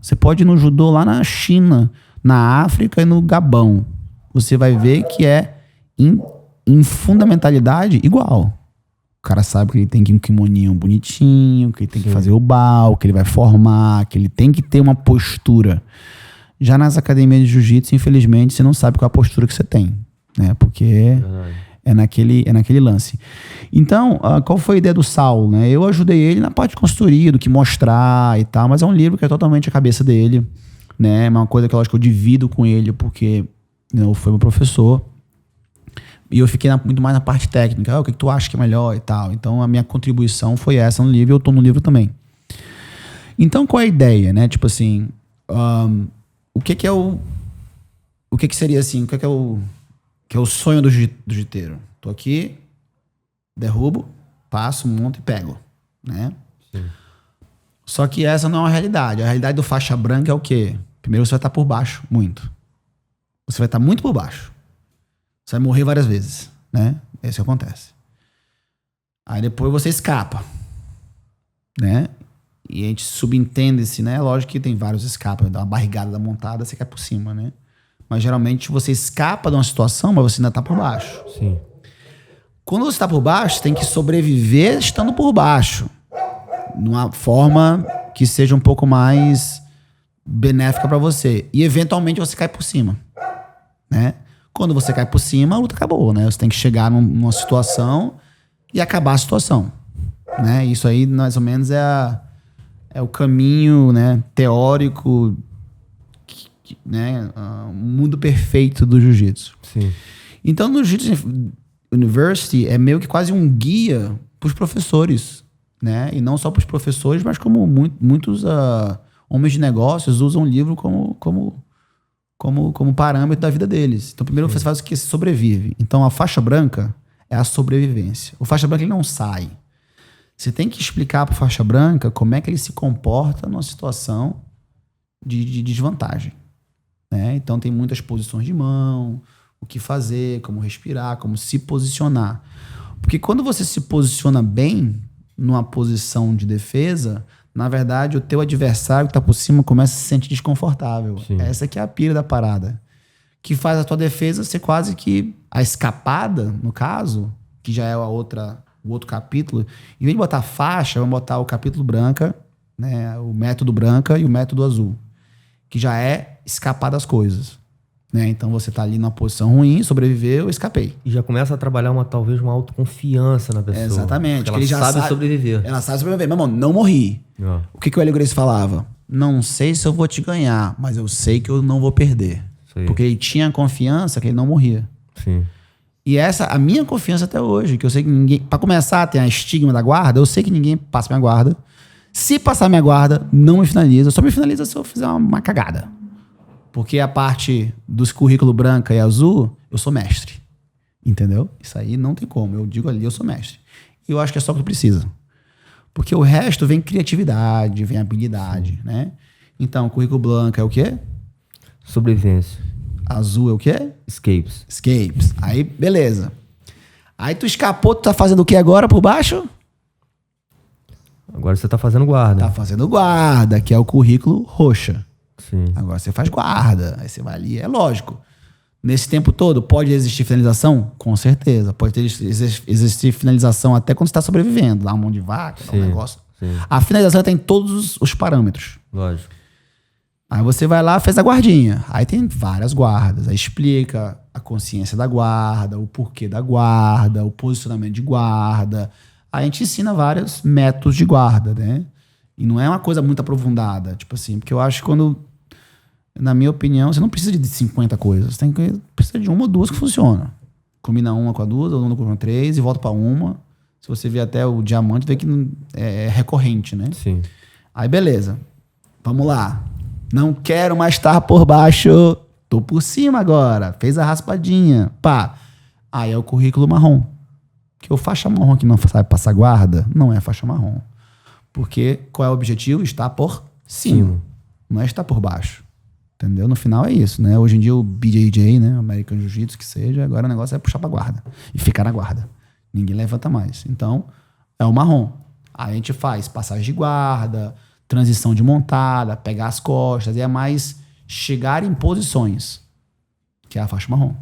você pode ir no judô lá na China, na África e no Gabão. Você vai ver que é em fundamentalidade igual. O cara sabe que ele tem que ir um kimoninho bonitinho, que ele tem que fazer o bao, que ele vai formar, que ele tem que ter uma postura. Já nas academias de jiu-jitsu, infelizmente, você não sabe qual é a postura que você tem, né? Porque é naquele lance. Então, qual foi a ideia do Saulo, né? Eu ajudei ele na parte de consultoria, do que mostrar e tal, mas é um livro que é totalmente a cabeça dele, né? É uma coisa que eu acho que eu divido com ele, porque foi meu professor. E eu fiquei muito mais na parte técnica. O que tu acha que é melhor e tal. Então, a minha contribuição foi essa no livro. Eu tô no livro também. Então, qual é a ideia, né? Tipo assim, o que seria assim? O que é o sonho do jiu-jiteiro? Tô aqui, derrubo, passo, monto e pego, né? Sim. Só que essa não é a realidade. A realidade do faixa branca é o quê? Primeiro você vai estar por baixo, muito. Você vai estar muito por baixo. Você vai morrer várias vezes, né? É isso que acontece. Aí depois você escapa, né? E a gente subentende-se, né? Lógico que tem vários escapas. Dá uma barrigada da montada, você cai por cima, né? Mas geralmente você escapa de uma situação, mas você ainda tá por baixo. Sim. Quando você tá por baixo, você tem que sobreviver estando por baixo. Numa forma que seja um pouco mais benéfica pra você. E eventualmente você cai por cima, né? Quando você cai por cima, a luta acabou, né? Você tem que chegar numa situação e acabar a situação, né? Isso aí, mais ou menos, é o caminho, né, teórico, né? O mundo perfeito do jiu-jitsu. Sim. Então, no Jiu-Jitsu University, é meio que quase um guia para os professores, né? E não só para os professores, mas como muitos homens de negócios usam o livro como parâmetro da vida deles. Então, primeiro você faz o que? Você sobrevive. Então, a faixa branca é a sobrevivência. O faixa branca, ele não sai. Você tem que explicar para o faixa branca como é que ele se comporta numa situação de desvantagem, né? Então, tem muitas posições de mão, o que fazer, como respirar, como se posicionar. Porque quando você se posiciona bem numa posição de defesa, na verdade, o teu adversário que tá por cima começa a se sentir desconfortável. Sim. Essa que é a pira da parada. Que faz a tua defesa ser quase que a escapada, no caso, que já é o outro capítulo. Em vez de botar faixa, vamos botar o capítulo branca, né, o método branca e o método azul. Que já é escapar das coisas. Né? Então você tá ali numa posição ruim, sobreviveu, escapei. E já começa a trabalhar talvez uma autoconfiança na pessoa. Exatamente. Ela já sabe sobreviver. Ela sabe sobreviver. Meu irmão, não morri. O que o Hélio Gracie falava? Não sei se eu vou te ganhar, mas eu sei que eu não vou perder. Sim. Porque ele tinha confiança que ele não morria. Sim. E essa a minha confiança até hoje, que eu sei que ninguém... Pra começar, tem a estigma da guarda, eu sei que ninguém passa minha guarda. Se passar minha guarda, não me finaliza. Só me finaliza se eu fizer uma cagada. Porque a parte dos currículos branca e azul, eu sou mestre. Entendeu? Isso aí não tem como. Eu digo ali, eu sou mestre. E eu acho que é só o que precisa. Porque o resto vem criatividade, vem habilidade, né? Então, currículo branco é o quê? Sobrevivência. Azul é o quê? Escapes. Escapes. Aí, beleza. Aí tu escapou, tu tá fazendo o que agora por baixo? Agora você tá fazendo guarda. Tá fazendo guarda, que é o currículo roxa. Sim. Agora você faz guarda, aí você vai ali, é lógico. Nesse tempo todo, pode existir finalização? Com certeza. Pode existir finalização até quando você está sobrevivendo. Dá uma mão de vaca, dá um negócio. Sim. A finalização tem todos os parâmetros. Lógico. Aí você vai lá, fez a guardinha. Aí tem várias guardas. Aí explica a consciência da guarda, o porquê da guarda, o posicionamento de guarda. Aí a gente ensina vários métodos de guarda, né? E não é uma coisa muito aprofundada. Tipo assim, porque eu acho que quando, na minha opinião, você não precisa de 50 coisas. Você precisa de uma ou duas que funcionam. Combina uma com a duas, ou uma com a três e volta pra uma. Se você ver até o diamante, vê que é recorrente, né? Sim. Aí beleza. Vamos lá. Não quero mais estar por baixo. Tô por cima agora. Fez a raspadinha. Pá. Aí é o currículo marrom. Que o faixa marrom que não sabe passar guarda, não é faixa marrom. Porque qual é o objetivo? Estar por cima. Não é estar por baixo. Entendeu? No final é isso, né? Hoje em dia o BJJ, né? American Jiu-Jitsu, que seja, agora o negócio é puxar pra guarda. E ficar na guarda. Ninguém levanta mais. Então, é o marrom. Aí a gente faz passagem de guarda, transição de montada, pegar as costas, e é mais chegar em posições, que é a faixa marrom.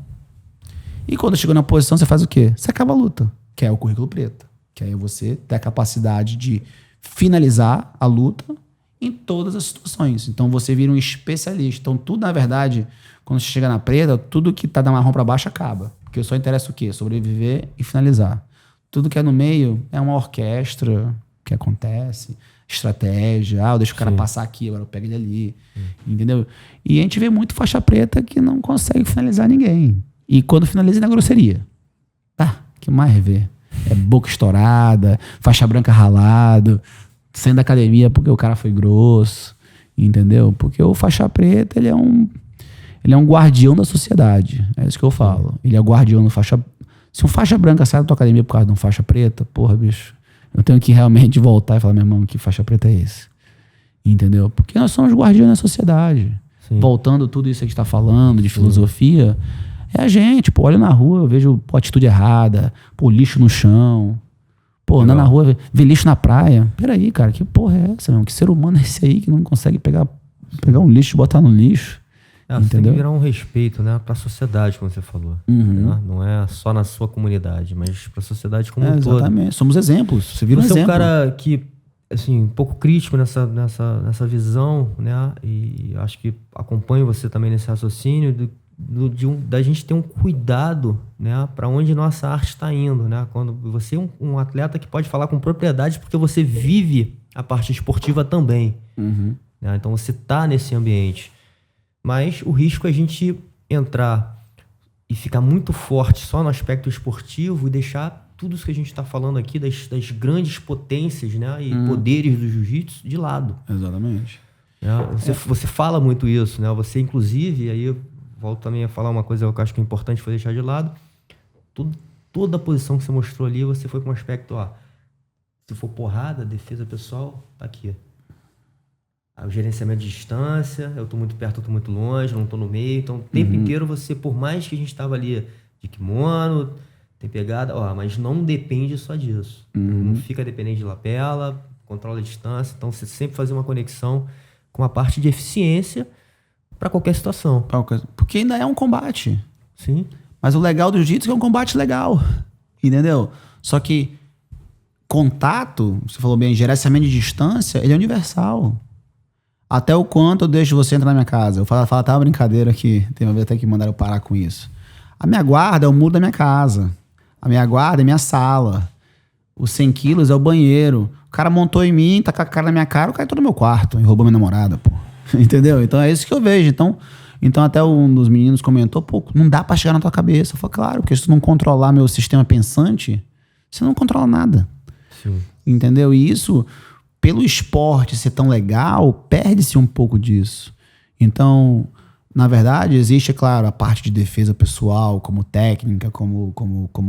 E quando chegou na posição, você faz o quê? Você acaba a luta, que é o currículo preto. Que aí você tem a capacidade de finalizar a luta em todas as situações. Então você vira um especialista. Então tudo, na verdade, quando você chega na preta, tudo que tá da marrom para baixo acaba. Porque só interessa o quê? Sobreviver e finalizar. Tudo que é no meio é uma orquestra que acontece, estratégia. Eu deixo o cara passar aqui, agora eu pego ele ali. Entendeu? E a gente vê muito faixa preta que não consegue finalizar ninguém. E quando finaliza é na grosseria. Tá, que mais vê? É boca estourada, faixa branca ralado, saindo da academia porque o cara foi grosso. Entendeu? Porque o faixa preta, ele é um guardião da sociedade. É isso que eu falo. Ele é o guardião do faixa... Se um faixa branca sai da tua academia por causa de um faixa preta, porra, bicho, eu tenho que realmente voltar e falar, meu irmão, que faixa preta é esse? Entendeu? Porque nós somos guardiões da sociedade. Sim. Voltando tudo isso que a gente tá falando, de filosofia, é a gente, pô, olha na rua, eu vejo atitude errada, pô, lixo no chão, pô, andar na rua, ver lixo na praia. Peraí, cara, que porra é essa, meu? Que ser humano é esse aí que não consegue pegar um lixo e botar no lixo? Você tem que virar um respeito, né, pra sociedade, como você falou. Né? Não é só na sua comunidade, mas pra sociedade como um todo. Exatamente. Somos exemplos. Você vira um exemplo. Você é um cara que, assim, um pouco crítico nessa visão, né? E acho que acompanho você também nesse raciocínio da gente ter um cuidado, né, para onde nossa arte está indo, né? Quando você é um atleta que pode falar com propriedade porque você vive a parte esportiva também. Né? Então você tá nesse ambiente. Mas o risco é a gente entrar e ficar muito forte só no aspecto esportivo e deixar tudo isso que a gente está falando aqui, das grandes potências, né, e poderes do jiu-jitsu de lado. Exatamente. Você fala muito isso, né? Você, inclusive, aí eu volto também a falar uma coisa que eu acho que é importante foi deixar de lado. Toda a posição que você mostrou ali, você foi com um aspecto, se for porrada, defesa pessoal, tá aqui. O gerenciamento de distância, eu tô muito perto, eu tô muito longe, não tô no meio. Então, o tempo inteiro você, por mais que a gente tava ali de kimono, tem pegada, mas não depende só disso. Não fica dependente de lapela, controla a distância. Então, você sempre fazer uma conexão com a parte de eficiência para qualquer situação. Porque ainda é um combate. Sim. Mas o legal do jiu-jitsu é que é um combate legal. Entendeu? Só que contato, você falou bem, gerenciamento de distância, ele é universal. Até o quanto eu deixo você entrar na minha casa. Eu falo tá uma brincadeira aqui. Tem uma vez até que mandaram eu parar com isso. A minha guarda é o muro da minha casa. A minha guarda é minha sala. Os 100 quilos é o banheiro. O cara montou em mim, tá com a cara na minha cara, o cara entrou no meu quarto e roubou minha namorada, pô. Entendeu? Então é isso que eu vejo. Então até um dos meninos comentou, pô, não dá pra chegar na tua cabeça. Eu falei, claro, porque se tu não controlar meu sistema pensante, você não controla nada. Sim. Entendeu? E isso... Pelo esporte ser tão legal, perde-se um pouco disso. Então, na verdade, existe, é claro, a parte de defesa pessoal, como técnica, como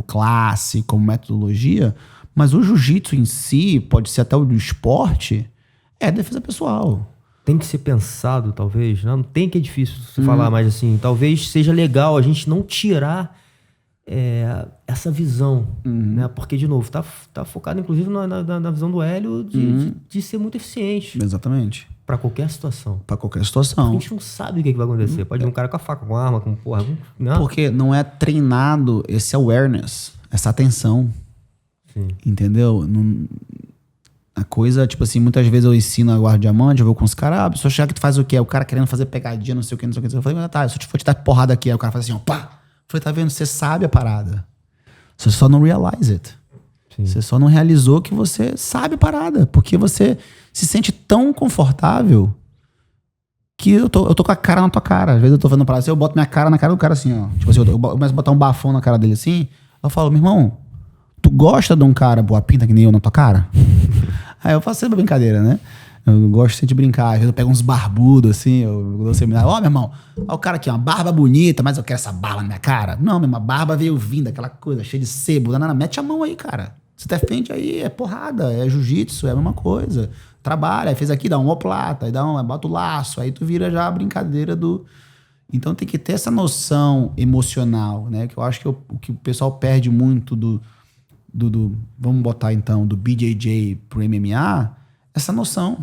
classe, como metodologia, mas o jiu-jitsu em si, pode ser até o do esporte, é defesa pessoal. Tem que ser pensado, talvez. Não tem que é difícil você falar, mas assim, talvez seja legal a gente não tirar essa visão, né? Porque, de novo, tá focado, inclusive, na visão do Hélio de ser muito eficiente. Exatamente. Pra qualquer situação. Pra qualquer situação. A gente não sabe o que vai acontecer. Pode vir um cara com a faca, com a arma, com porra. Não. Porque não é treinado esse awareness, essa atenção. Sim. Entendeu? A coisa, tipo assim, muitas vezes eu ensino a guarda diamante, eu vou com os caras, se eu achar que tu faz o quê? O cara querendo fazer pegadinha, não sei o que, não sei o que. Eu falei, tá, se eu for te dar porrada aqui, aí o cara faz assim, ó, pá. Eu falei, tá vendo? Você sabe a parada. Você só não realize it. Sim. Você só não realizou que você sabe a parada. Porque você se sente tão confortável que eu tô com a cara na tua cara. Às vezes eu tô fazendo parada assim, eu boto minha cara na cara do cara assim, ó. Tipo assim, eu começo a botar um bafão na cara dele assim, eu falo, meu irmão, tu gosta de um cara boa pinta que nem eu na tua cara? Aí eu faço sempre brincadeira, né? Eu gosto sempre de brincar. Às vezes eu pego uns barbudos, assim, eu dou seminário. Ó, meu irmão, ó o cara aqui, uma barba bonita, mas eu quero essa barba na minha cara. Não, minha barba veio vindo, aquela coisa cheia de sebo. Danana, mete a mão aí, cara. Se defende aí, é porrada, é jiu-jitsu, é a mesma coisa. Trabalha, aí fez aqui, dá um omoplata, aí bota o laço, aí tu vira já a brincadeira do... Então tem que ter essa noção emocional, né? Que eu acho que o que o pessoal perde muito do vamos botar então, do BJJ pro MMA, essa noção.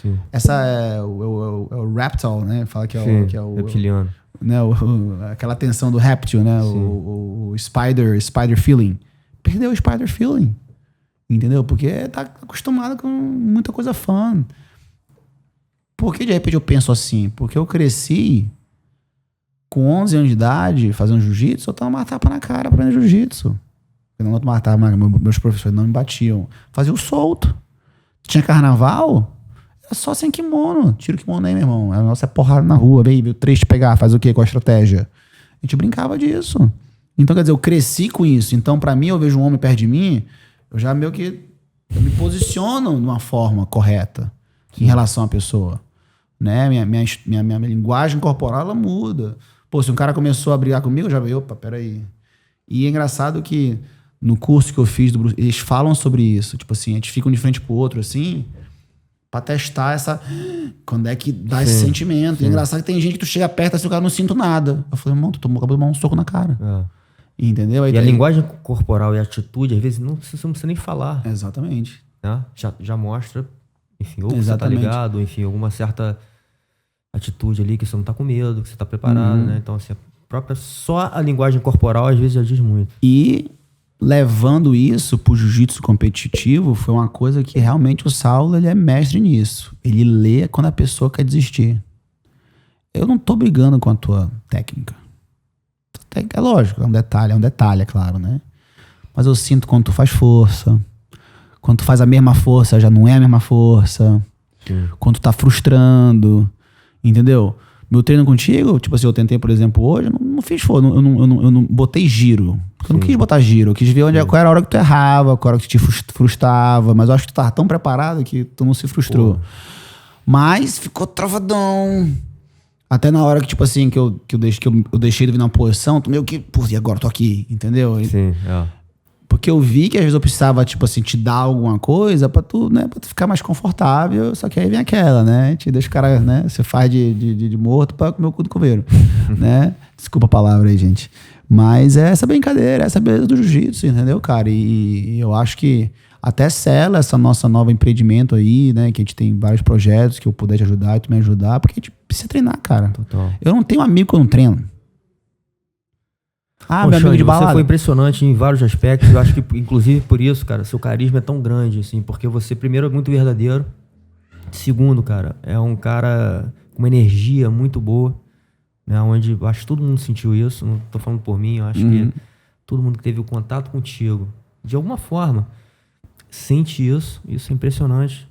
Sim. Essa é o reptile, né? Fala que é sim, o... Que é o reptiliano. Né? Aquela tensão do réptil, né? O spider feeling. Perdeu o spider feeling. Entendeu? Porque tá acostumado com muita coisa fun. Por que de repente eu penso assim? Porque eu cresci com 11 anos de idade fazendo jiu-jitsu, eu tava uma tapa na cara aprendendo jiu-jitsu. Eu não matava, meus professores não me batiam. Fazia o solto. Tinha carnaval, era só sem kimono. Tira o kimono aí, meu irmão. A nossa é porrada na rua, baby. 3 te pegar, faz o quê com a estratégia? A gente brincava disso. Então, quer dizer, eu cresci com isso. Então, pra mim, eu vejo um homem perto de mim, eu já meio que eu me posiciono de uma forma correta em relação à pessoa. Né? Minha linguagem corporal, ela muda. Pô, se um cara começou a brigar comigo, eu já veio, opa, peraí. E é engraçado que no curso que eu fiz do Bruce, eles falam sobre isso. Tipo assim, a gente fica um de frente pro outro, assim, pra testar essa... Quando é que dá esse sentimento. Sim. E é engraçado que tem gente que tu chega perto assim, o cara não sinto nada. Eu falei, irmão, tu acabou de tomar um soco na cara. Entendeu? Aí e a linguagem corporal e a atitude, às vezes, você não precisa nem falar. Exatamente. Né? Já mostra, enfim, ou você tá ligado, enfim, alguma certa atitude ali que você não tá com medo, que você tá preparado, né? Então, assim, só a linguagem corporal, às vezes, já diz muito. E... levando isso pro jiu-jitsu competitivo, foi uma coisa que realmente o Saulo, ele é mestre nisso. Ele lê quando a pessoa quer desistir. Eu não tô brigando com a tua técnica. É lógico, é um detalhe, é claro, né? Mas eu sinto quando tu faz força, quando tu faz a mesma força, já não é a mesma força. Sim. Quando tu tá frustrando, entendeu? Meu treino contigo, tipo assim, eu tentei, por exemplo, hoje, eu não fiz força, eu não botei giro. Eu não quis botar giro, eu quis ver qual era a hora que tu errava, qual era a hora que te frustrava, mas eu acho que tu tava tão preparado que tu não se frustrou. Pô. Mas ficou travadão. Até na hora que, tipo assim, que eu deixei de vir na posição, tu meio que, pô, e agora eu tô aqui, entendeu? Sim, Porque eu vi que às vezes eu precisava, tipo assim, te dar alguma coisa pra tu, né, pra tu ficar mais confortável, só que aí vem aquela, né? Te deixa o cara, né? Você faz de morto pra comer o cu do coveiro, né? Desculpa a palavra aí, gente. Mas é essa brincadeira, essa beleza do jiu-jitsu, entendeu, cara? E eu acho que até sela essa nossa nova empreendimento aí, né? Que a gente tem vários projetos que eu puder te ajudar e tu me ajudar, porque a gente precisa treinar, cara. Total. Eu não tenho amigo que eu não treino. Meu amigo Xande, de balada. Você foi impressionante em vários aspectos. Eu acho que, inclusive, por isso, cara, seu carisma é tão grande, assim, porque você, primeiro, é muito verdadeiro. Segundo, cara, é um cara com uma energia muito boa, né? Onde eu acho que todo mundo sentiu isso. Não tô falando por mim, eu acho que todo mundo que teve o contato contigo, de alguma forma, sente isso. Isso é impressionante.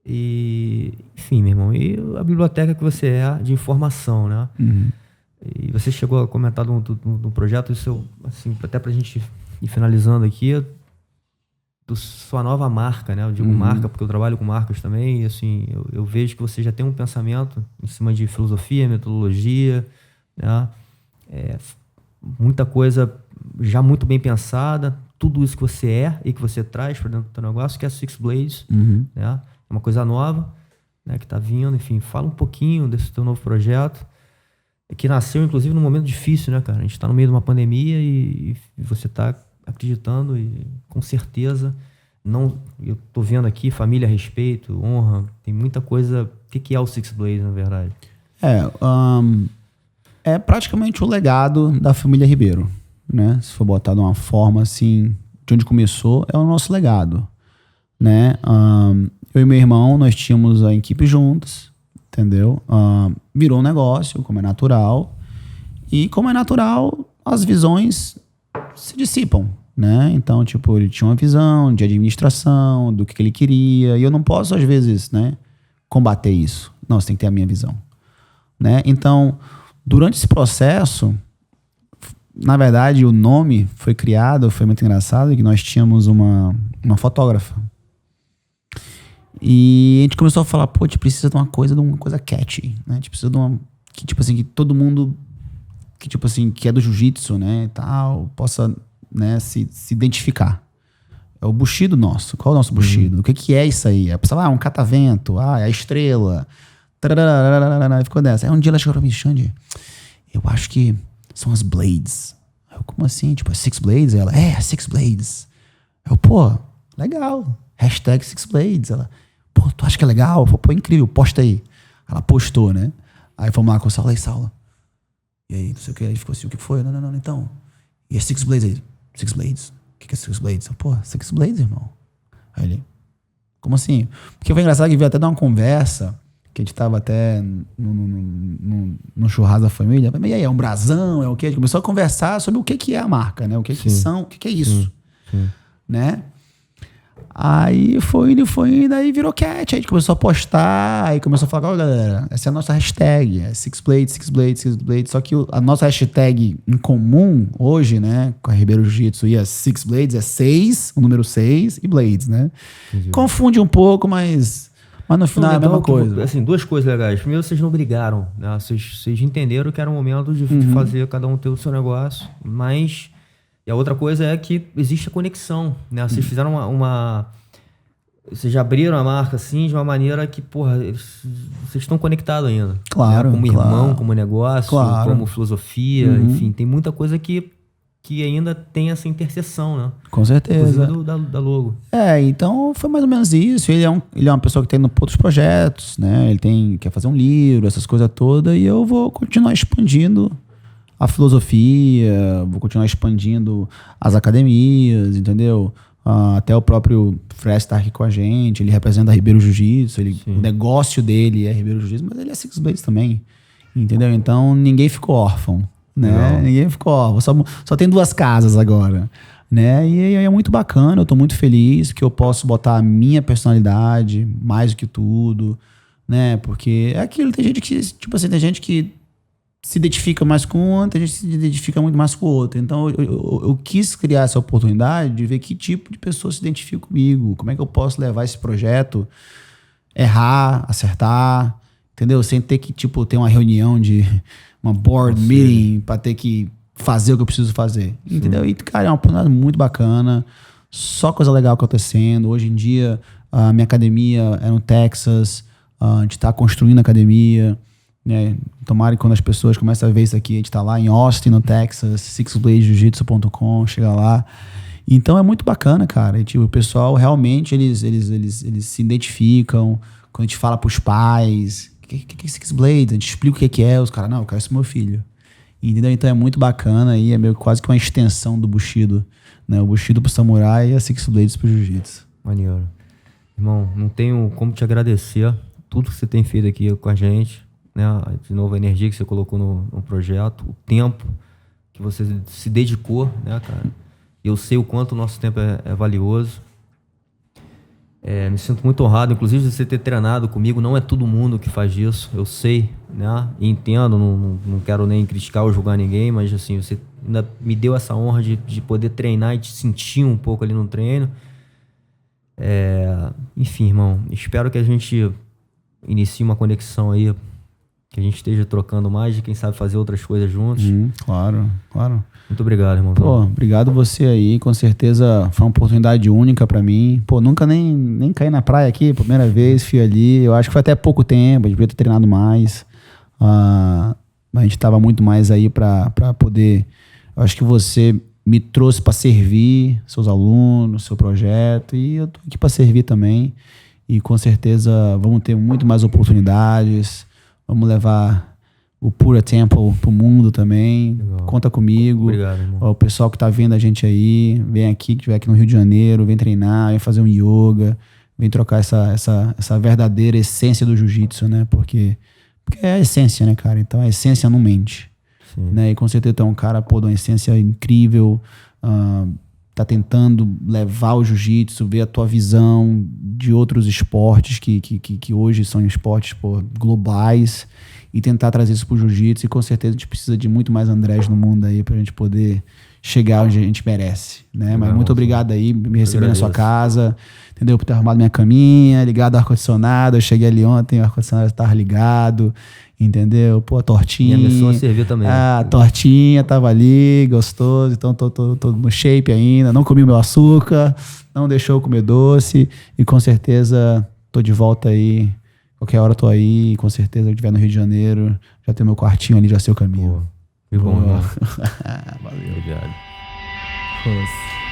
E, enfim, meu irmão, e a biblioteca que você é de informação, né? E você chegou a comentar do projeto, isso, assim, até pra gente ir finalizando aqui, sua nova marca, né? Eu digo marca porque eu trabalho com marcas também, e assim, eu vejo que você já tem um pensamento em cima de filosofia, metodologia, né? Muita coisa já muito bem pensada, tudo isso que você é e que você traz para dentro do teu negócio, que é a Six Blades, né? É uma coisa nova, né? Que tá vindo, enfim, fala um pouquinho desse teu novo projeto, que nasceu, inclusive, num momento difícil, né, cara? A gente tá no meio de uma pandemia e você tá acreditando e, com certeza, eu tô vendo aqui família, respeito, honra, tem muita coisa. O que é o Six Blades, na verdade? É praticamente o legado da família Ribeiro, né? Se for botar de uma forma assim, de onde começou, é o nosso legado. né? Eu e meu irmão, nós tínhamos a equipe juntos, entendeu? Virou um negócio, como é natural. E como é natural, as visões se dissipam, né? Então, tipo, ele tinha uma visão de administração, do que ele queria, e eu não posso, às vezes, né, combater isso. Não, você tem que ter a minha visão, né? Então, durante esse processo, na verdade, o nome foi criado, foi muito engraçado, que nós tínhamos uma fotógrafa. E a gente começou a falar, pô, a gente precisa de uma coisa catchy, né? A gente precisa de uma, que, tipo assim, que todo mundo, que, tipo assim, que é do jiu-jitsu, né, e tal, possa, né, se identificar. É o Bushido nosso. Qual é o nosso Bushido? O que é isso aí? É um catavento, é a estrela. Ficou dessa. Aí um dia ela chegou pra mim, Xande, eu acho que são as Blades. Eu, como assim? Tipo, Six Blades? Ela, Six Blades. Eu, pô, legal. Hashtag Six Blades. Ela, pô, tu acha que é legal? Eu falei, pô, incrível, posta aí. Ela postou, né? Aí fomos lá com o Saulo, Saulo. E aí, não sei o que, aí ficou assim, o que foi? Não, então. E é Six Blades aí? Six Blades? O que é Six Blades? Eu, pô, Six Blades, irmão. Aí ele, como assim? Porque foi engraçado que veio até dar uma conversa, que a gente tava até no churrasco da família. E aí, é um brasão, é o quê? A gente começou a conversar sobre o que é a marca, né? O que são, o que é isso, né? Aí foi indo, aí virou cat. Aí a gente começou a postar, aí começou a falar, olha, galera, essa é a nossa hashtag, é Six Blades, Six Blades, Six Blades. Só que a nossa hashtag em comum hoje, né, com a Ribeiro Jiu-Jitsu e a Six Blades é 6, o número 6 e Blades, né? Entendi. Confunde um pouco, mas no final é a mesma coisa. Assim, duas coisas legais. Primeiro, vocês não brigaram, né? Vocês entenderam que era um momento de fazer cada um ter o seu negócio, mas... E a outra coisa é que existe a conexão, né? Vocês fizeram vocês já abriram a marca, assim, de uma maneira que, porra, vocês estão conectados ainda. Claro, né? Como irmão, como negócio, como filosofia, enfim. Tem muita coisa que ainda tem essa interseção, né? Com certeza. Inclusive da logo. Então foi mais ou menos isso. Ele é uma pessoa que tem outros projetos, né? Ele quer fazer um livro, essas coisas todas, e eu vou continuar expandindo a filosofia, vou continuar expandindo as academias, entendeu? Até o próprio Fred está aqui com a gente, ele representa a Ribeiro Jiu-Jitsu, o negócio dele é Ribeiro Jiu-Jitsu, mas ele é Six Blades também, entendeu? Então ninguém ficou órfão, né? Legal. Ninguém ficou órfão, só tem 2 casas agora, né? E é muito bacana, eu tô muito feliz que eu posso botar a minha personalidade mais do que tudo, né? Porque é aquilo, tem gente que, tipo assim, tem gente que se identifica mais com um, tem gente que se identifica muito mais com o outro. Então, eu quis criar essa oportunidade de ver que tipo de pessoa se identifica comigo. Como é que eu posso levar esse projeto, errar, acertar, entendeu? Sem ter que, tipo, ter uma reunião uma board meeting para ter que fazer o que eu preciso fazer. Entendeu? E, cara, é uma oportunidade muito bacana. Só coisa legal acontecendo. Hoje em dia, a minha academia é no Texas. A gente está construindo a academia. Tomara que quando as pessoas começam a ver isso aqui, a gente tá lá em Austin, no Texas, sixbladesjiu-jitsu.com, chega lá. Então é muito bacana, cara. E, tipo, o pessoal realmente, eles se identificam. Quando a gente fala pros pais, o que é Six Blades? A gente explica o que é, os caras, não, eu quero isso pro meu filho. Entendeu? Então é muito bacana e é meio quase que uma extensão do Bushido, né? O Bushido pro samurai e a Six Blades pro jiu-jitsu. Maneiro. Irmão, não tenho como te agradecer tudo que você tem feito aqui com a gente. Né? De novo, a energia que você colocou no projeto, o tempo que você se dedicou, né, cara? Eu sei o quanto o nosso tempo é valioso. Me sinto muito honrado, inclusive, de você ter treinado comigo. Não é todo mundo que faz isso, eu sei, né? E entendo, não quero nem criticar ou julgar ninguém, mas assim, você ainda me deu essa honra de poder treinar e te sentir um pouco ali no treino. Enfim, irmão, espero que a gente inicie uma conexão aí, que a gente esteja trocando mais e quem sabe fazer outras coisas juntos. Claro. Muito obrigado, irmão. Pô, obrigado você aí. Com certeza foi uma oportunidade única pra mim. Pô, nunca nem caí na praia aqui, primeira vez, fui ali. Eu acho que foi até pouco tempo, a gente devia ter treinado mais. A gente tava muito mais aí pra poder... Eu acho que você me trouxe pra servir seus alunos, seu projeto, e eu tô aqui pra servir também. E com certeza vamos ter muito mais oportunidades. Vamos levar o Pura Temple pro mundo também. Legal. Conta comigo. Obrigado, irmão. Ó, o pessoal que tá vendo a gente aí, vem aqui, que estiver aqui no Rio de Janeiro, vem treinar, vem fazer um yoga, vem trocar essa verdadeira essência do jiu-jitsu, né? Porque é a essência, né, cara? Então a essência não mente. Né? E com certeza tu é um cara, pô, de uma essência incrível, tá tentando levar o jiu-jitsu, ver a tua visão de outros esportes que hoje são esportes, pô, globais, e tentar trazer isso pro jiu-jitsu. E com certeza a gente precisa de muito mais Andrés no mundo aí pra gente poder chegar onde a gente merece, né? Mas muito obrigado aí, me receber na sua casa, entendeu? Por ter arrumado minha caminha, ligado ao ar-condicionado. Eu cheguei ali ontem, o ar-condicionado estava ligado, entendeu? Pô, a tortinha. Minha missão é servir também. A tortinha tava ali, gostoso. Então tô no shape ainda. Não comi meu açúcar, não deixou eu comer doce. E com certeza tô de volta aí. Qualquer hora tô aí. Com certeza, se eu estiver no Rio de Janeiro, já tem meu quartinho ali, já sei o caminho. Que bom, irmão. Valeu. Obrigado. Força.